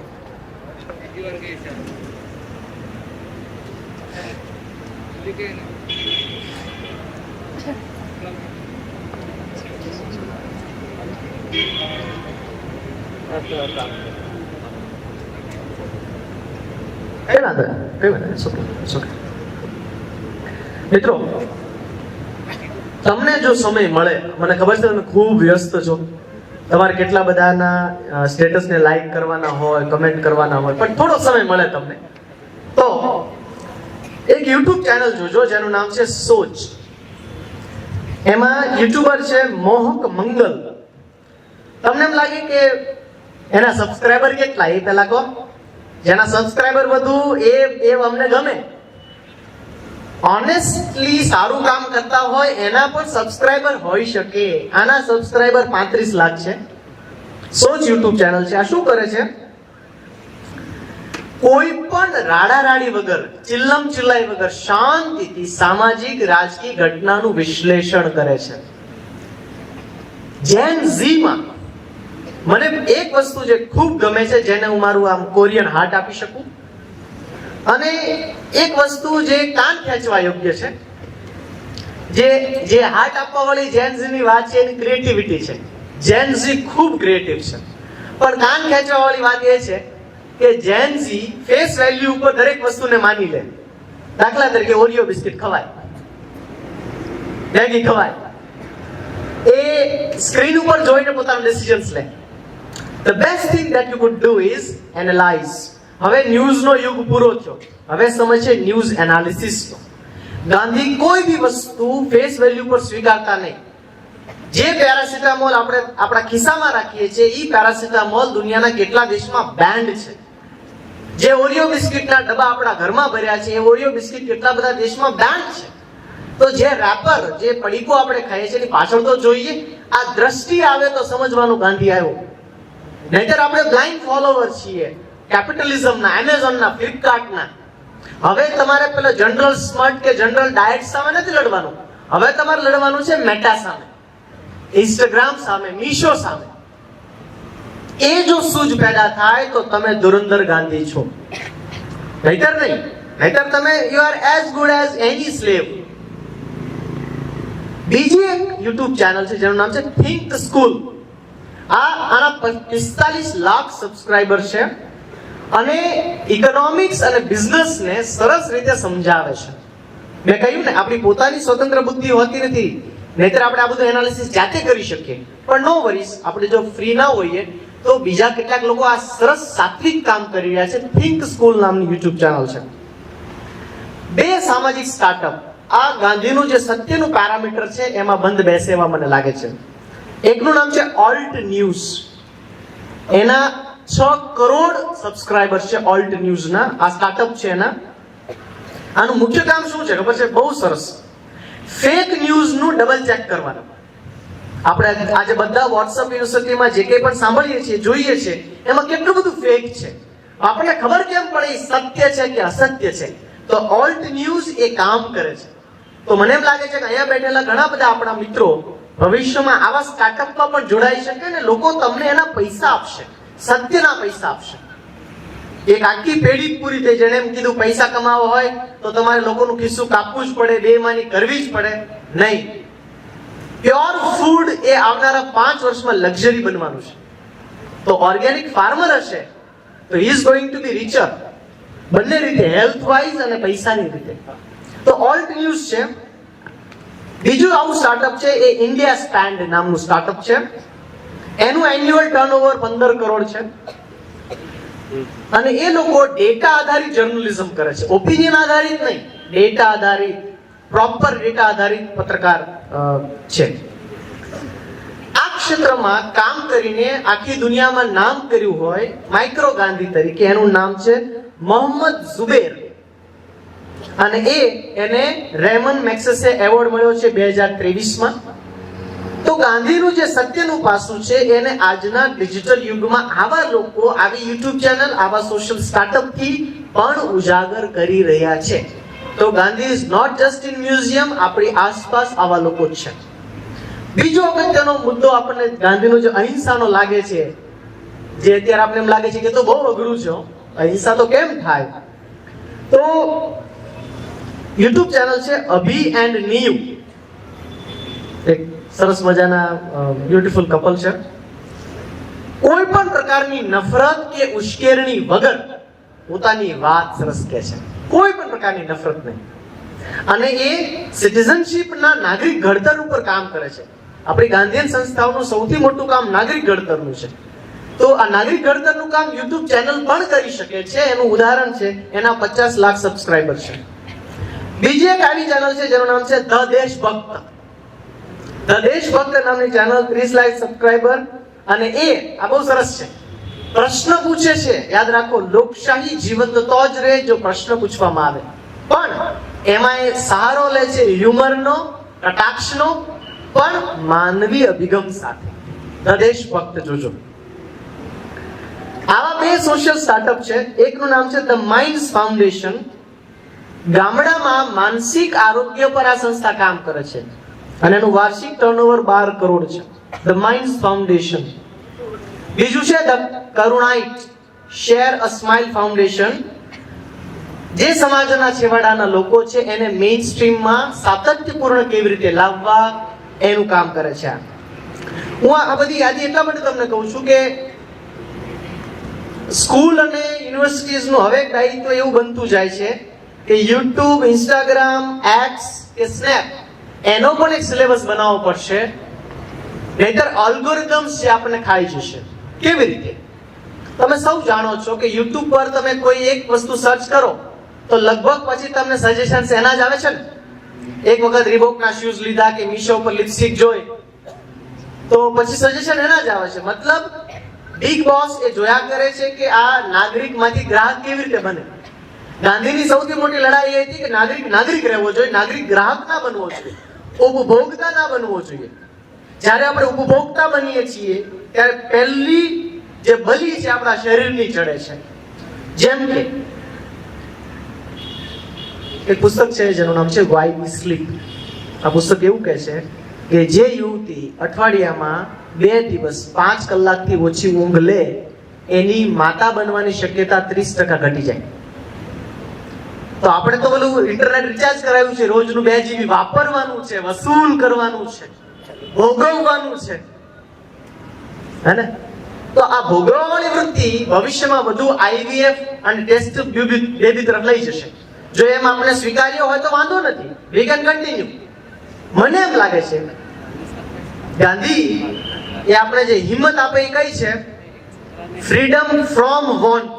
મિત્રો, તમને જો સમય મળે, મને ખબર છે તમે ખૂબ વ્યસ્ત છો, તમારે કેટલા બધાના સ્ટેટસને લાઈક કરવાના હોય, કમેન્ટ કરવાના હોય, પણ થોડો સમય મળે તમને તો એક યુટ્યુબ ચેનલ જોજો જેનું નામ છે સોચ. એમાં યુટ્યુબર છે મોહક મંગલ. તમને એમ લાગે કે એના સબસ્ક્રાઇબર કેટલા, એ પહેલા કહો. જેના સબસ્ક્રાઇબર વધુ એ અમને ગમે. ઓનેસ્ટલી સારું કામ કરતા હોય એના પણ સબસ્ક્રાઇબર હોઈ શકે. આના સબસ્ક્રાઇબર 35 લાખ છે. સોચ યુટ્યુબ ચેનલ છે. આ શું કરે છે? કોઈ પણ રાડારાડી વગર, ચિલ્લમ ચિલ્લાઈ વગર શાંતિથી સામાજિક રાજકીય ઘટનાનું વિશ્લેષણ કરે છે. જેન ઝીમાં મને એક વસ્તુ જે ખૂબ ગમે છે, જેને હું મારું આમ કોરિયન હાર્ટ આપી શકું, અને એક વસ્તુ જે કાન ખેંચવા યોગ્ય છે, જે હાર્ટ આપવા વાળી જેન ઝી ની વાત છે, એની ક્રિએટિવિટી છે. જેન ઝી ખૂબ ક્રિએટિવ છે, પણ કાન ખેંચવા વાળી વાત એ છે કે જેન ઝી ફેસ વેલ્યુ ઉપર દરેક વસ્તુને માની લે. દાખલા તરીકે ઓરિયો બિસ્કિટ ખવાય, મેગી ખવાય, એ સ્ક્રીન ઉપર જોઈને પોતાનો ડિસિઝન્સ લે. The best thing that you could do is analyze. હવે ન્યૂઝનો યુગ પૂરો થયો, હવે સમય છે ન્યૂઝ એનાલિસિસનો. ગાંધી કોઈ બી વસ્તુ ફેસ વેલ્યુ પર સ્વીકારતા નહીં. જે પેરાસિટામોલ આપણે આપણા ખિસ્સામાં રાખીએ છીએ, એ પેરાસિટામોલ દુનિયાના કેટલા દેશમાં બેન્ડ છે. જે ઓરિયો બિસ્કિટના ડબ્બા આપણા ઘરમાં ભર્યા છે, એ ઓરિયો બિસ્કિટ કેટલા બધા દેશમાં બેન્ડ છે. તો જે રેપર, જે પડીકો આપણે ખાઈએ છીએ, એની પાછળ તો જોઈએ. આ દ્રષ્ટિ આવે તો સમજવાનું ગાંધી આવ્યો. નહીતર આપણે બ્લાઇન્ડ ફોલોવર છીએ કેપિટલિઝમના, એમેઝોનના, ફ્લિપકાર્ટના. હવે તમારે પેલા જનરલ સ્માર્ટ કે જનરલ ડાયટ સામે નથી લડવાનું. હવે તમારે લડવાનું છે મેટા સામે, ઇન્સ્ટાગ્રામ સામે, મીશો સામે. એ જો સૂઝ પેદા થાય તો તમે ધુરંધર ગાંધી છો. નહીતર નહીં. નહીતર તમે you are as good as any slave. બીજી એક યુટ્યુબ ચેનલ છે જેનું નામ છે થિંક સ્કૂલ. આના 45 લાખ સબસ્ક્રાઇબર છે અને ઇકોનોમિક્સ અને બિઝનેસને સરસ રીતે સમજાવે છે. મેં કહ્યું ને, આપણી પોતાની સ્વતંત્ર બુદ્ધિ હોતી નથી, નહીતર આપણે આ બધું એનાલિસિસ જાતે કરી શકીએ. પણ નો વરીસ, આપણે જો ફ્રી ના હોઈએ તો બીજા કેટલાક લોકો આ સરસ સાત્વિક કામ કરી રહ્યા છે. થિંક સ્કૂલ નામની યુટ્યુબ ચેનલ છે. 2 સામાજિક સ્ટાર્ટઅપ આ ગાંધીનું જે સત્યનું પેરામીટર છે એમાં બંધ બેસે એવા મને લાગે છે. એકનું નામ છે ઓલ્ટ ન્યૂઝ. એના 6 કરોડ સબસ્ક્રાઇબર્સ છે ઓલ્ટ ન્યૂઝના. આ સ્ટાર્ટઅપ છે એના. આનું મુખ્ય કામ શું છે ખબર છે? બહુ સરસ. ફેક ન્યૂઝનું ડબલ ચેક કરવાનું. આપણે આજે બધા વોટ્સએપ યુનિવર્સિટીમાં જે કંઈ પણ સાંભળીએ છીએ, જોઈએ છીએ, એમાં કેટલું બધું ફેક છે. આપણને ખબર કેમ પડે એ સત્ય છે કે અસત્ય છે? તો ઓલ્ટ ન્યૂઝ એ કામ કરે છે. તો મને એમ લાગે છે કે અહીંયા બેઠેલા ઘણા બધા આપણા મિત્રો ભવિષ્યમાં આવા સ્ટાર્ટઅપમાં પણ જોડાઈ શકે ને લોકો તમને એના પૈસા આપશે, સત્યના પૈસા આપશે. એક આખી પેઢી પૂરી થઈ. જેને એમ કીધું પૈસા કમાવો હોય તો તમારે લોકોનું ખિસ્સું કાપવું જ પડે, બેઈમાની કરવી જ પડે. નહીં. પ્યોર ફૂડ એ આવનારા 5 વર્ષમાં લક્ઝરી બનવાનું છે. તો ઓર્ગેનિક ફાર્મર હશે તો હી ઇઝ ગોઈંગ ટુ બી રિચર, બંને રીતે, હેલ્થ વાઇઝ અને પૈસાની રીતે. તો ઓલ્ટ ન્યૂઝ છે. બીજું આવું સ્ટાર્ટઅપ છે એ ઇન્ડિયા સ્પેન્ડ નામનું સ્ટાર્ટઅપ છે. એનું એન્યુઅલ ટર્નઓવર 15 કરોડ છે. અને એ લોકો ડેટા આધારિત જર્નલિઝમ કરે છે, ઓપિનિયન આધારિત નહીં, ડેટા આધારિત, પ્રોપર ડેટા આધારિત પત્રકાર છે. આ ક્ષેત્રમાં કામ કરીને આખી દુનિયામાં નામ કર્યું હોય માઇક્રો ગાંધી તરીકે, એનું નામ છે મોહમ્મદ ઝુબેર. અને એને રેમન મેક્સેસે એવોર્ડ મળ્યો છે 2023માં. તો ગાંધીનું જે સત્યનું પાસું છે એને આજના ડિજિટલ યુગમાં આવા લોકો, આવી યુટ્યુબ ચેનલ, આવા સોશિયલ સ્ટાર્ટઅપ થી પણ ઉજાગર કરી રહ્યા છે. તો Gandhi is not just in museum, આપણી આસપાસ આવા લોકો જ છે. બીજો અગત્યનો મુદ્દો આપણને ગાંધીનો જે અહિંસાનો લાગે છે, જે અત્યારે આપણે એમ લાગે છે કે તો બહુ અઘરું છે, અહિંસા તો કેમ થાય? તો યુટ્યુબ ચેનલ છે અભી એન્ડ નીયુ, એક સરસ મજાના બ્યુટીફુલ કપલ છે. કોઈ પણ પ્રકારની નફરત કે ઉશ્કેરણી વગર પોતાની વાત સરસ કહે છે, કોઈ પણ પ્રકારની નફરત નહીં. અને એ સિટીઝનશીપના નાગરિક ઘડતર ઉપર કામ કરે છે. આપણી ગાંધીયન સંસ્થાઓનું સૌથી મોટું કામ નાગરિક ઘડતરનું છે. તો આ નાગરિક ઘડતરનું કામ યુટ્યુબ ચેનલ પણ કરી શકે છે. એનું ઉદાહરણ છે એના 50 લાખ સબસ્ક્રાઇબર છે. બીજી એક આવી ચેનલ છે જેનું નામ છે ધ દેશભક્ત. ધ દેશભક્ત નામની ચેનલ 30 લાખ સબસ્ક્રાઇબર. અને આ બહુ સરસ છે, પ્રશ્ન પૂછે છે. યાદ રાખો, લોકશાહી જીવંત તો જ રહે જો પ્રશ્ન પૂછવામાં આવે, પણ એમાં એ સહારો લે છે હ્યુમરનો, કટાક્ષનો, પણ માનવી અભિગમ સાથે. ધ દેશભક્ત જોજો. આવા બે સોશિયલ સ્ટાર્ટઅપ છે. એકનું નામ છે ધ માઇન્ડ્સ ફાઉન્ડેશન. ગામડામાં માનસિક આરોગ્ય પર આ સંસ્થા કામ કરે છે અને એનું વાર્ષિક ટર્નઓવર 12 કરોડ છે. The Minds Foundation. બીજું છે the Karunaite Share A Smile Foundation. જે સમાજના છેવાડાના લોકો છે એને મેઇન સ્ટ્રીમમાં સાતત્યપૂર્ણ કેવી રીતે લાવવા એનું કામ કરે છે. હું આ બધી યાદી એટલા માટે તમને કહું છું કે સ્કૂલ અને યુનિવર્સિટીઝનું હવે દાયિત્વ એવું બનતું જાય છે કે યુટ્યુબ, ઇન્સ્ટાગ્રામ, એક્સ કે સ્નેપ એનો પણ એક સિલેબસ બનાવવો પડશે, નહીતર અલ્ગોરિધમ્સ જે આપણને ખાઈ જશે. કેવી રીતે? તમે સૌ જાણો છો કે યુટ્યુબ પર તમે કોઈ એક વસ્તુ સર્ચ કરો તો લગભગ પછી તમને સજેશન એના જ આવે છે ને. એક વખત રીબોકના શૂઝ લીધા કે મીશો પર લિપસ્ટિક જોઈ તો પછી સજેશન એના જ આવે છે. મતલબ બિગ બોસ એ જોયા કરે છે કે આ નાગરિકમાંથી ગ્રાહક કેવી રીતે બને. ગાંધીની સૌથી મોટી લડાઈ એ હતી કે નાગરિક રહેવો જોઈએ, નાગરિક ગ્રાહક ના બનવો જોઈએ, ઉપભોક્તા ના બનવો જોઈએ. જ્યારે આપણે ઉપભોક્તા બનીએ છીએ ત્યારે પહેલી જે બલી છે આપણા શરીરની ચડે છે. જેમ કે એક પુસ્તક છે જેનું નામ છે વાય વી સ્લીપ. આ પુસ્તક એવું કહે છે કે જે યુવતી અઠવાડિયામાં 2 દિવસ 5 કલાકથી ઓછી ઊંઘ લે એની માતા બનવાની શક્યતા 30% ઘટી જાય. તો આપણે તો પેલું ઇન્ટરનેટ રિચાર્જ કરાવ્યું છે, રોજનું 2 GB વાપરવાનું છે, વસૂલ કરવાનું છે, ભોગવવાનું છે, હે ને? તો આ ભોગવવાની વૃત્તિ ભવિષ્યમાં વધુ IVF અને ટેસ્ટ બેબી તરફ લઈ જશે. જો એમ આપણે સ્વીકાર્ય હોય તો વાંધો નથી, વી કેન કન્ટિન્યુ. મને એમ લાગે છે ગાંધી એ આપણે જે હિંમત આપે એ કઈ છે? Freedom from want.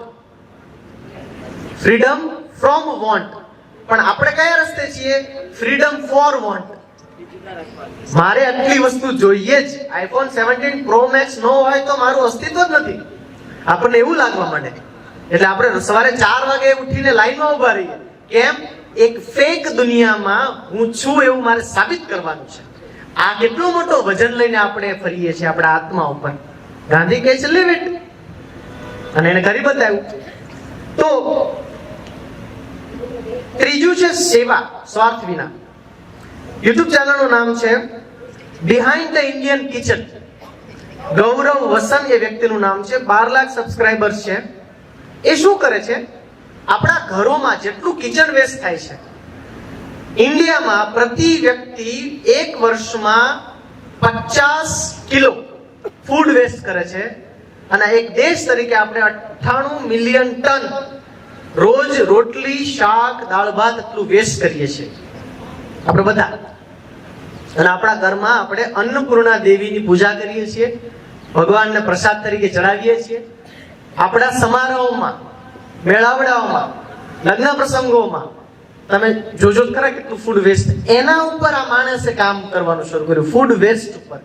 Freedom from want. પણ આપણે કયા રસ્તે છીએ? Freedom for want. મારે આટલી વસ્તુ જોઈએ જ. આઈફોન 17 પ્રો મેક્સ ન હોય તો મારું અસ્તિત્વ જ નથી. આપણને એવું લાગવા માંડે. એટલે આપણે સવારે 4 વાગે ઉઠીને લાઈનમાં ઉભા રહીએ. કેમ? એક ફેક દુનિયામાં હું છું એવું મારે સાબિત કરવાનું છે. આ કેટલો મોટો વજન લઈને આપણે ફરીએ છીએ આપણા આત્મા ઉપર. ગાંધી કહે છે લીવ ઇટ, અને એને કરી બતાવ્યું. તો ત્રીજું છે સેવા, સ્વાર્થ વિના. યુટ્યુબ ચેનલનું નામ છે બિહાઇન્ડ ધ ઇન્ડિયન કિચન. ગૌરવ વસન એ વ્યક્તિનું નામ છે. 12 લાખ સબસ્ક્રાઇબર્સ છે. એ શું કરે છે? આપણા ઘરોમાં જેટલું કિચન વેસ્ટ થાય છે, ઇન્ડિયામાં પ્રતિ વ્યક્તિ 1 વર્ષમાં 50 કિલો ફૂડ વેસ્ટ કરે છે. અને એક દેશ તરીકે આપણે 98 મિલિયન ટન રોજ રોટલી, શાક, દાળ ભાત એટલું વેસ્ટ કરીએ છીએ આપણે બધા. અને આપણા ઘરમાં આપણે અન્નપૂર્ણા દેવીની પૂજા કરીએ છીએ. ભગવાનને પ્રસાદ તરીકે ચડાવીએ છીએ. આપણા સમારોહમાં, મેળાવડાઓમાં, લગ્ન પ્રસંગોમાં તમે જોજો ખરા કેટલું ફૂડ વેસ્ટ. એના ઉપર આ માણસે કામ કરવાનું શરૂ કર્યું, ફૂડ વેસ્ટ ઉપર,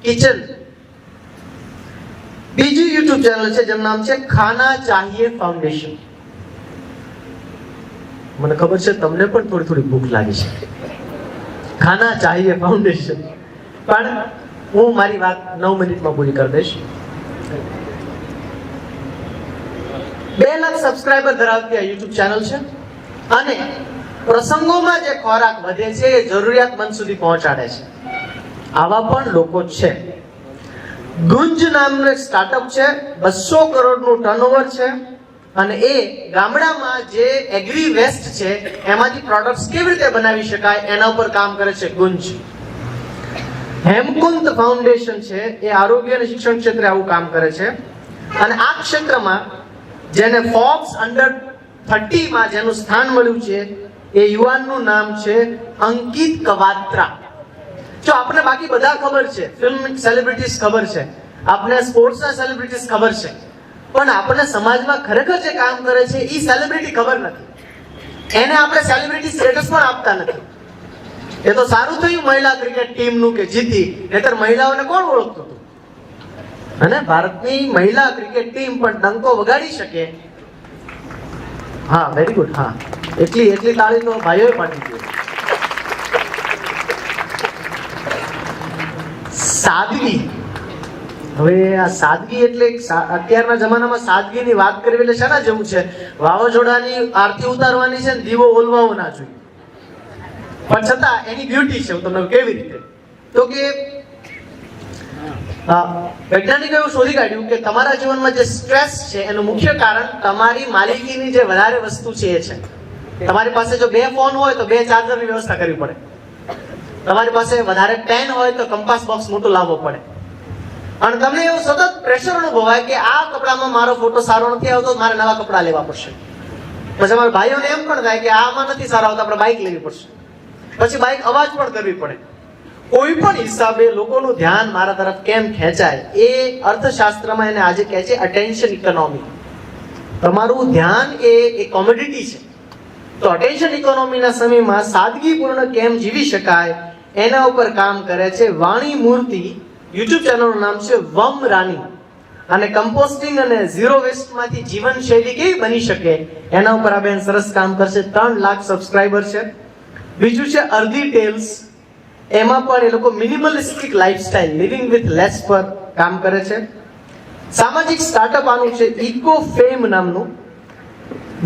કિચન. બીજી યુટ્યુબ ચેનલ છે જેનું નામ છે ખાના ચાહીએ ફાઉન્ડેશન. મને ખબર છે તમને પણ થોડી ભૂખ લાગી છે. ખાના ચાહીએ ફાઉન્ડેશન, પણ હું મારી વાત 9 મિનિટમાં પૂરી કરી દઈશ. 2 લાખ સબસ્ક્રાઇબર ધરાવતી આ યુટ્યુબ ચેનલ છે અને પ્રસંગોમાં જે ખોરાક વધે છે એ જરૂરિયાતમંદ સુધી પહોંચાડે છે. આવા પણ લોકો છે. ગુંજ નામનું એક સ્ટાર્ટઅપ છે, 200 કરોડનું ટર્નઓવર છે અને એ ગામડામાં જે એગ્રી વેસ્ટ છે એમાંથી પ્રોડક્ટ્સ કેવી રીતે બનાવી શકાય એના ઉપર કામ કરે છે ગુંજ. હેમકુંત ફાઉન્ડેશન છે એ આરોગ્ય અને શિક્ષણ ક્ષેત્રે આવું કામ કરે છે અને આ ક્ષેત્રમાં જેને ફોર્બ્સ અંડર 30 માં જેનું સ્થાન મળ્યું છે એ યુવાનનું નામ છે અંકિત કવાત્રા. જો આપણે બાકી બધા ખબર છે, ફિલ્મ સેલિબ્રિટીઝ ખબર છે, આપણે સ્પોર્ટ્સના સેલિબ્રિટીઝ ખબર છે, પણ આપણે સમાજમાં ખરેખર જે કામ કરે છે એ સેલિબ્રિટી ખબર નથી. એને આપણે સેલિબ્રિટી સ્ટેટસ પણ આપતા નથી. એ તો સારું થયું મહિલા ક્રિકેટ ટીમનું કે જીતી, નહીતર મહિલાઓને કોણ ઓળખતું હતું? અને ભારતની મહિલા ક્રિકેટ ટીમ પણ ડંકો વગાડી શકે. હા, વેરી ગુડ. હા, એટલી તાળી તો ભાઈઓએ પાડી દીધી. સાદગી. હવે આ સાદગી એટલે અત્યારના જમાનામાં સાદગીની વાત કરવી એટલે શાના જેવું છે? વાવાઝોડાની આરતી ઉતારવાની છે ને દીવો ઓલવાવો ના જોઈએ, પણ છતાં એની બ્યુટી છે. હું તમને કેવી રીતે તો કે વૈજ્ઞાનિકો એવું શોધી કાઢ્યું કે તમારા જીવનમાં જે સ્ટ્રેસ છે એનું મુખ્ય કારણ તમારી માલિકીની જે વધારે વસ્તુ છે એ છે. તમારી પાસે જો 2 ફોન હોય તો 2 ચાર્જરની વ્યવસ્થા કરવી પડે. તમારી પાસે વધારે પેન હોય તો કંપાસ બોક્સ મોટું લાવવો પડે. અને તમને એવું સતત પ્રેશર અનુભવાય કે આ કપડામાં મારો ફોટો સારો નથી આવતો, મારે નવા કપડા લેવા પડશે. પછી અમારા ભાઈઓને એમ પણ થાય કે આમાં નથી સારા આવતા, આપણે બાઇક લેવી પડશે. પછી બાઇક અવાજ પણ કરવી પડે. કોઈ પણ હિસાબે લોકોનું ધ્યાન મારા તરફ કેમ ખેંચાય એ અર્થશાસ્ત્રમાં એને આજે કહે છે અટેન્શન ઇકોનોમી. તમારું ધ્યાન એ કોમોડિટી છે. તો અટેન્શન ઇકોનોમીના સમયમાં સાદગીપૂર્ણ કેમ જીવી શકાય એના ઉપર કામ કરે છે વાણી મૂર્તિ. યુટ્યુબ ચેનલનું નામ છે વમ રાની. અને કમ્પોસ્ટિંગ અને ઝીરો વેસ્ટમાંથી જીવનશૈલી કેવી બની શકે એના ઉપર આ બેન સરસ કામ કરશે. 3 લાખ સબસ્ક્રાઇબર છે. બીજું છે અર્ધી ટેલ્સ. એમાં પણ એ લોકો minimalistic lifestyle, living with less પર કામ કરે છે. સામાજિક સ્ટાર્ટઅપ આનું છે ઇકો ફેમ નામનું.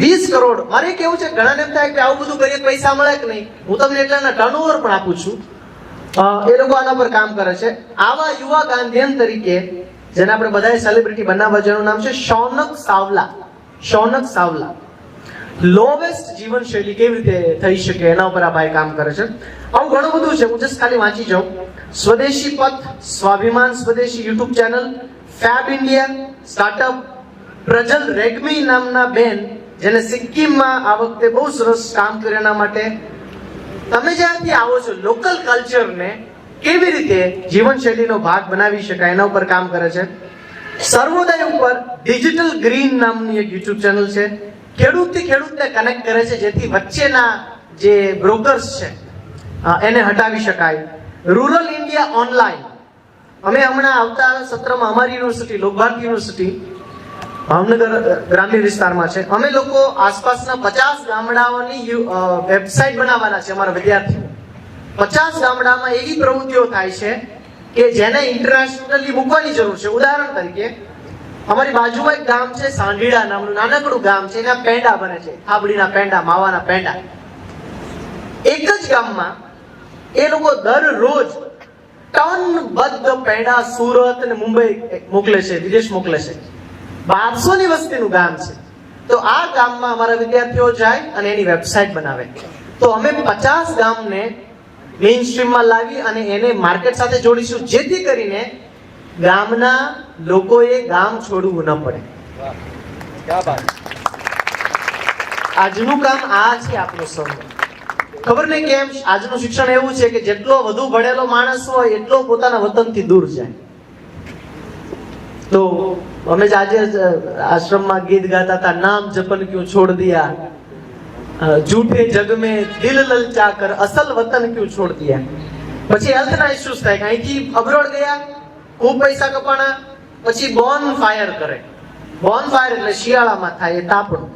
20 કરોડ. મારે કેવું છે, ઘણાને એમ થાય કે આવું બધું કરીએ પૈસા મળે કે નહીં. હું તમને એટલાના ટર્નઓવર પણ આપું છું. એ લોકો આના પર કામ કરે છે. આવા યુવા ગાંધીયન તરીકે જેને આપણે બધાએ સેલિબ્રિટી બનાવવા, જેનું નામ છે શૌનક સાવલા. શૌનક સાવલા. લોવેસ્ટ જીવનશૈલી કેવી રીતે થઈ શકે એના ઉપર આ ભાઈ કામ કરે છે. આવું ઘણું બધું છે, હું જસ્ટ ખાલી વાંચી જાઉં. સ્વદેશી Path, Swabhiman Swadeshi YouTube channel, Fab India startup, Prajal Regmi નામના બેન જેને સિક્કિમમાં આ વખતે બહુ સરસ કામ કર્યું. એના માટે તમે જ્યાંથી આવો છો લોકલ કલ્ચરને કેવી રીતે જીવનશૈલીનો ભાગ બનાવી શકાય એના ઉપર કામ કરે છે. સર્વોદય ઉપર ડિજિટલ ગ્રીન નામની એક યુટ્યુબ ચેનલ છે. ખેડૂતથી ખેડૂતને કનેક્ટ કરે છે જેથી વચ્ચેના જે બ્રોકર્સ છે એને હટાવી શકાય. Rural India online. અમે હમણાં આવતા સત્રમાં અમારી યુનિવર્સિટી, લોકભારતી યુનિવર્સિટી ભાવનગર ગ્રામ્ય વિસ્તારમાં છે, અમે લોકો આસપાસના 50 ગામડાઓની વેબસાઇટ બનાવવાના છે. અમારા વિદ્યાર્થીઓ 50 ગામડામાં એવી પ્રવૃત્તિઓ થાય છે કે જેને ઇન્ટરનેશનલી મૂકવાની જરૂર છે. ઉદાહરણ તરીકે અમારી બાજુમાં એક ગામ છે સાંઢીડા નામનું નાનકડું ગામ છે. એના પેંડા બને છે, થાબડીના પેંડા, માવાના પેંડા. એક જ ગામમાં એ લોકો દરરોજ ટનબદ્ધ પેંડા સુરત અને મુંબઈ મોકલે છે, વિદેશ મોકલે છે. 1200 ની વસ્તીનું ગામ છે. તો આ ગામમાં અમારા વિદ્યાર્થીઓ જાય અને એની વેબસાઇટ બનાવે. તો અમે 50 ગામને મેઇન સ્ટ્રીમમાં લાવી અને એને માર્કેટ સાથે જોડીશું, જેથી કરીને ગામના લોકોએ ગામ છોડવું ન પડે. આજનું કામ આ છે આપણું સૌનું. ખબર નહીં કેમ આજનું શિક્ષણ એવું છે કે જેટલો વધુ ભણેલો માણસ હોય એટલો પોતાના વતનથી દૂર જાય. તો અમે જ આજે આશ્રમમાં ગીત ગાતા હતા, નામ જપન ક્યું છોડ દિયા, झूठे जग में दिल ललचा कर असल वतन क्यों छोड़ दिया. પછી હેલ્થના ઇશ્યુઝ થાય કે અહીંથી અબ્રોડ ગયા, ખૂબ પૈસા કપાણા, પછી બોન ફાયર કરે. બોન ફાયર એટલે શિયાળામાં થાય એ તાપણું,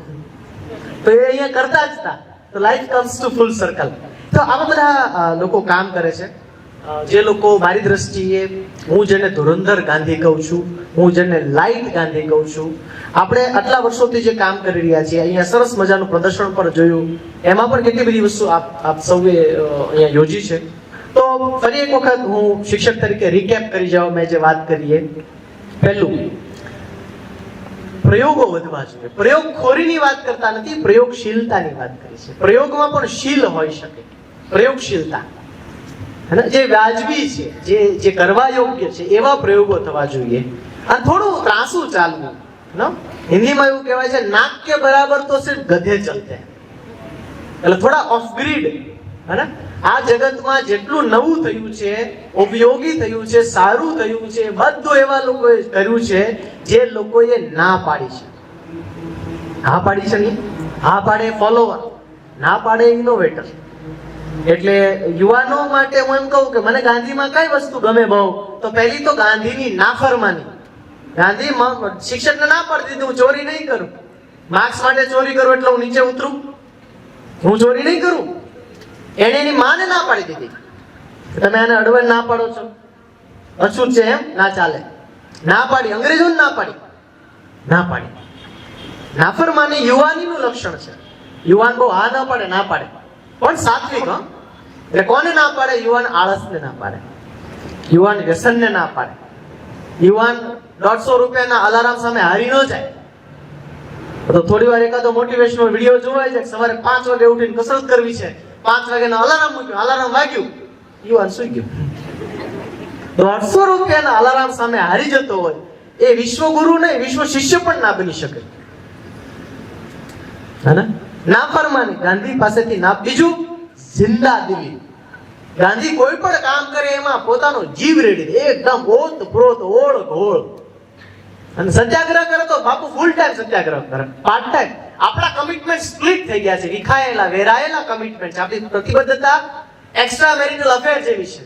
તો એ અહીંયા કરતા જ હતા. તો life comes to full circle. તો આવા બધા લોકો કામ કરે છે. જે લોકો મારી દ્રષ્ટિએ, હું જેને ધુરંધર ગાંધી કહું છું, હું જેને લાઇટ ગાંધી કહું છું, આપણે આટલા વર્ષોથી જે કામ કરી રહ્યા છીએ, અહીંયા સરસ મજાનું પ્રદર્શન પણ જોયું, એમાં પણ કેટલી બધી વસ્તુ આપ સૌએ અહીંયા યોજી છે. તો ફરી એક વખત હું શિક્ષક તરીકે રિકેપ કરી જાઉં મેં જે વાત કરીએ. પહેલું, પ્રયોગો વધવા જોઈએ. પ્રયોગખોરીની વાત કરતા નથી, પ્રયોગશીલતાની વાત કરી છે. પ્રયોગમાં પણ શીલ હોઈ શકે, પ્રયોગશીલતા જે વાજબી છે, જે કરવા યોગ્ય છે એવા પ્રયોગો થવા જોઈએ. અને થોડું ત્રાસું ચાલવું. હિન્દીમાં એવું કહેવાય છે, નાક કે બરાબર તો સિર્ફ ગધે ચલતે, એટલે થોડા ઓફ ગ્રીડ. આ જગતમાં જેટલું નવું થયું છે, ઉપયોગી થયું છે, સારું થયું છે, બધું એવા લોકોએ કર્યું છે જે લોકોએ ના પાડી છે. હા પાડી છે નહીં, હા પાડે ફોલોવર, ના પાડે ઇનોવેટર. એટલે યુવાનો માટે હું એમ કહું કે મને ગાંધીમાં કઈ વસ્તુ ગમે બહુ, તો પહેલી તો ગાંધીની નાફરમાની. ગાંધી શિક્ષકને ના પાડી દીધું, હું ચોરી નહીં કરું. માર્ક્સ માટે ચોરી કરું એટલે હું નીચે ઉતરું, હું ચોરી નહીં કરું. એને એની માને ના પાડી દીધી. તમે આને અડવણ ના પાડો છો, અછૂત છે એમ ના ચાલે. ના પાડી, અંગ્રેજોને ના પાડી, ના પાડી. નાફરમાની યુવાનીનું લક્ષણ છે. યુવાન બહુ હા ના પાડે, ના પાડે, પણ સાત્વિક. એટલે કોને ના પાડે? યુવાન આળસને ના પાડે, યુવાન વ્યસનને ના પાડે, યુવાન 150 રૂપિયાના અલાર્મ સામે હારી ન જાય. તો થોડી વાર એકાદો મોટિવેશનલ વિડીયો જોવાય છે, સવારે 5 વાગે ઉઠીને કસરત કરવી છે, 5 વાગ્યાનો અલાર્મ મૂક્યો, અલાર્મ વાગ્યું, યુવાન સુઈ ગયો. 150 રૂપિયાના અલાર્મ સામે હારી જતો હોય એ વિશ્વગુરુ નહીં, વિશ્વ શિષ્ય પણ ના બની શકે. નાફરમાની ગાંધી પાસેથી ના. બીજું, જિંદા દિલી. ગાંધી કોઈ પણ કામ કરે એમાં પોતાનો જીવ રેડી દે, એકદમ ઓત પ્રોત ઓળ ઘોળ. અને સત્યાગ્રહ કરે તો બાપુ ફૂલ ટાઈમ સત્યાગ્રહ કરે, પાર્ટ ટાઈમ. આપણા કમિટમેન્ટ સ્પ્લિટ થઈ ગયા છે, વિખાયેલા વેરાયેલા કમિટમેન્ટ છે. આપણી પ્રતિબદ્ધતા એક્સ્ટ્રા મેરિટલ અફેર જેવી છે.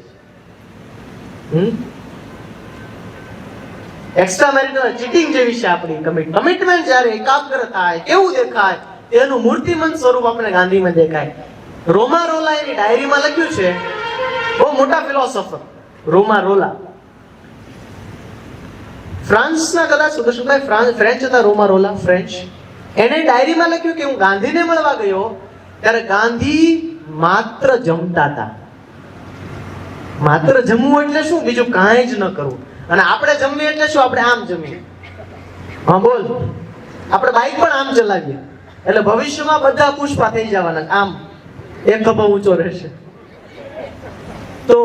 એક્સ્ટ્રા મેરિટલ ચીટિંગ જેવી છે આપણી કમિટમેન્ટ. જ્યારે એકાગ્ર થાય, કેવું દેખાય, એનું મૂર્તિમંત સ્વરૂપ આપણે ગાંધીમાં દેખાય. રોમા રોલા એની ડાયરીમાં લખ્યું છે, બહુ મોટા ફિલોસોફર રોમા રોલા, ફ્રાન્સના કદાચ સુદર્શનભાઈ ફ્રેન્ચ હતા, રોમા રોલા ફ્રેન્ચ. એને ડાયરીમાં લખ્યું કે હું ગાંધીને મળવા ગયો ત્યારે ગાંધી માત્ર જમતા હતા. માત્ર જમવું એટલે શું? બીજું કાંઈ જ ન કરવું. અને આપણે જમીએ એટલે શું? આપણે આમ જમીએ. હા બોલ, આપણે બાઇક પણ આમ ચલાવીએ. એટલે ભવિષ્યમાં બધા પુષ્પા થઈ જવાના, આમ એક ખભો ઊંચો રહેશે. તો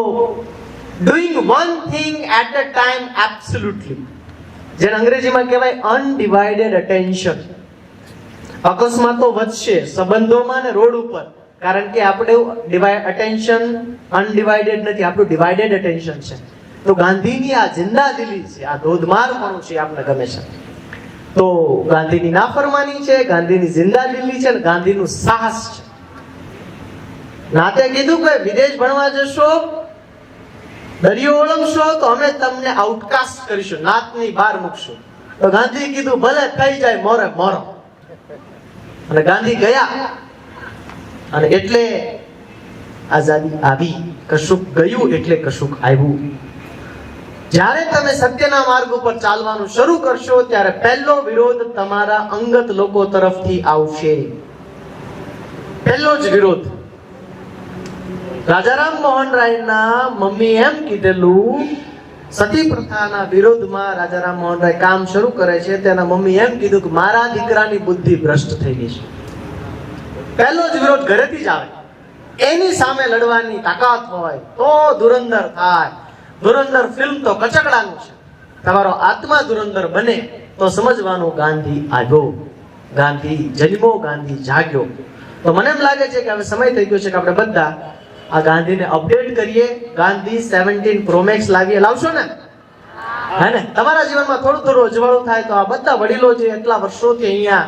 doing one thing at a time absolutely, જેને અંગ્રેજીમાં કહેવાય અનડિવાઇડેડ અટેન્શન. અકસ્માતો વધશે સંબંધોમાં ને રોડ ઉપર, કારણ કે આપણે અટેન્શન અનડિવાઇડેડ નથી, આપણું ડિવાઇડેડ અટેન્શન છે. તો ગાંધીની આ જિંદાદિલી છે, આ ધોધમારપણું છે, આપણે ગમે છે. તો ગાંધીની નાફરમાની છે, ગાંધીની જિંદાદિલી છે, અને ગાંધીનું સાહસ છે. નાતે કીધું કે વિદેશ ભણવા જશો, દરિયો ઓળંગશો તો અમે તમને આઉટકાસ્ટ કરીશું, નાતની બહાર મૂકશું. તો ગાંધી કીધું ભલે થઈ જાય, મોરે મોરો. અને ગાંધી ગયા, અને એટલે આઝાદી આવી. કશુંક ગયું એટલે કશુંક આવ્યું. જ્યારે તમે સત્યના માર્ગ ઉપર ચાલવાનું શરૂ કરશો ત્યારે પહેલો વિરોધ તમારા અંગત લોકો તરફથી આવશે. પહેલો જ વિરોધ. રાજારામ મોહન રાયના મમ્મી એમ કીધેલું, સતી પ્રથાના વિરોધમાં રાજારામ મોહન રાય કામ શરૂ કરે છે. તેના મમ્મી એમ કીધું કે મારા દીકરાની બુદ્ધિ ભ્રષ્ટ થઈ ગઈ છે. પહેલો જ વિરોધ ઘરેથી જ આવે. એની સામે લડવાની તાકાત હોય તો ધુરંધર થાય. ધુરંધર ફિલ્મ તો કચકડાનું છે. તમારો આત્મા ધુરંધર બને તો સમજવાનું ગાંધી આવ્યો, ગાંધી જન્મો, ગાંધી જાગ્યો. તો મને એમ લાગે છે કે હવે સમય થઈ ગયો છે કે આપણે બધા આ ગાંધીને અપડેટ કરીએ. ગાંધી 17 પ્રો મેક્સ લાવીએ. લાવશો ને? હે ને? તમારા જીવનમાં થોડું થોડું અજવાળું થાય તો આ બધા વડીલો જે એટલા વર્ષોથી અહીંયા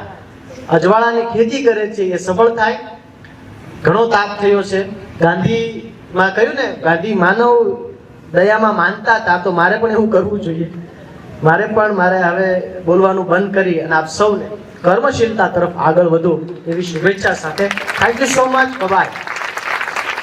અજવાળાની ખેતી કરે છે એ સફળ થાય. ઘણો તાપ થયો છે. ગાંધીમાં કહ્યું ને, ગાંધી માનવ દયામાં માનતા હતા, તો મારે પણ એવું કરવું જોઈએ. મારે હવે બોલવાનું બંધ કરી અને આપ સૌને કર્મશીલતા તરફ આગળ વધો એવી શુભેચ્છા સાથે thank you so much. By.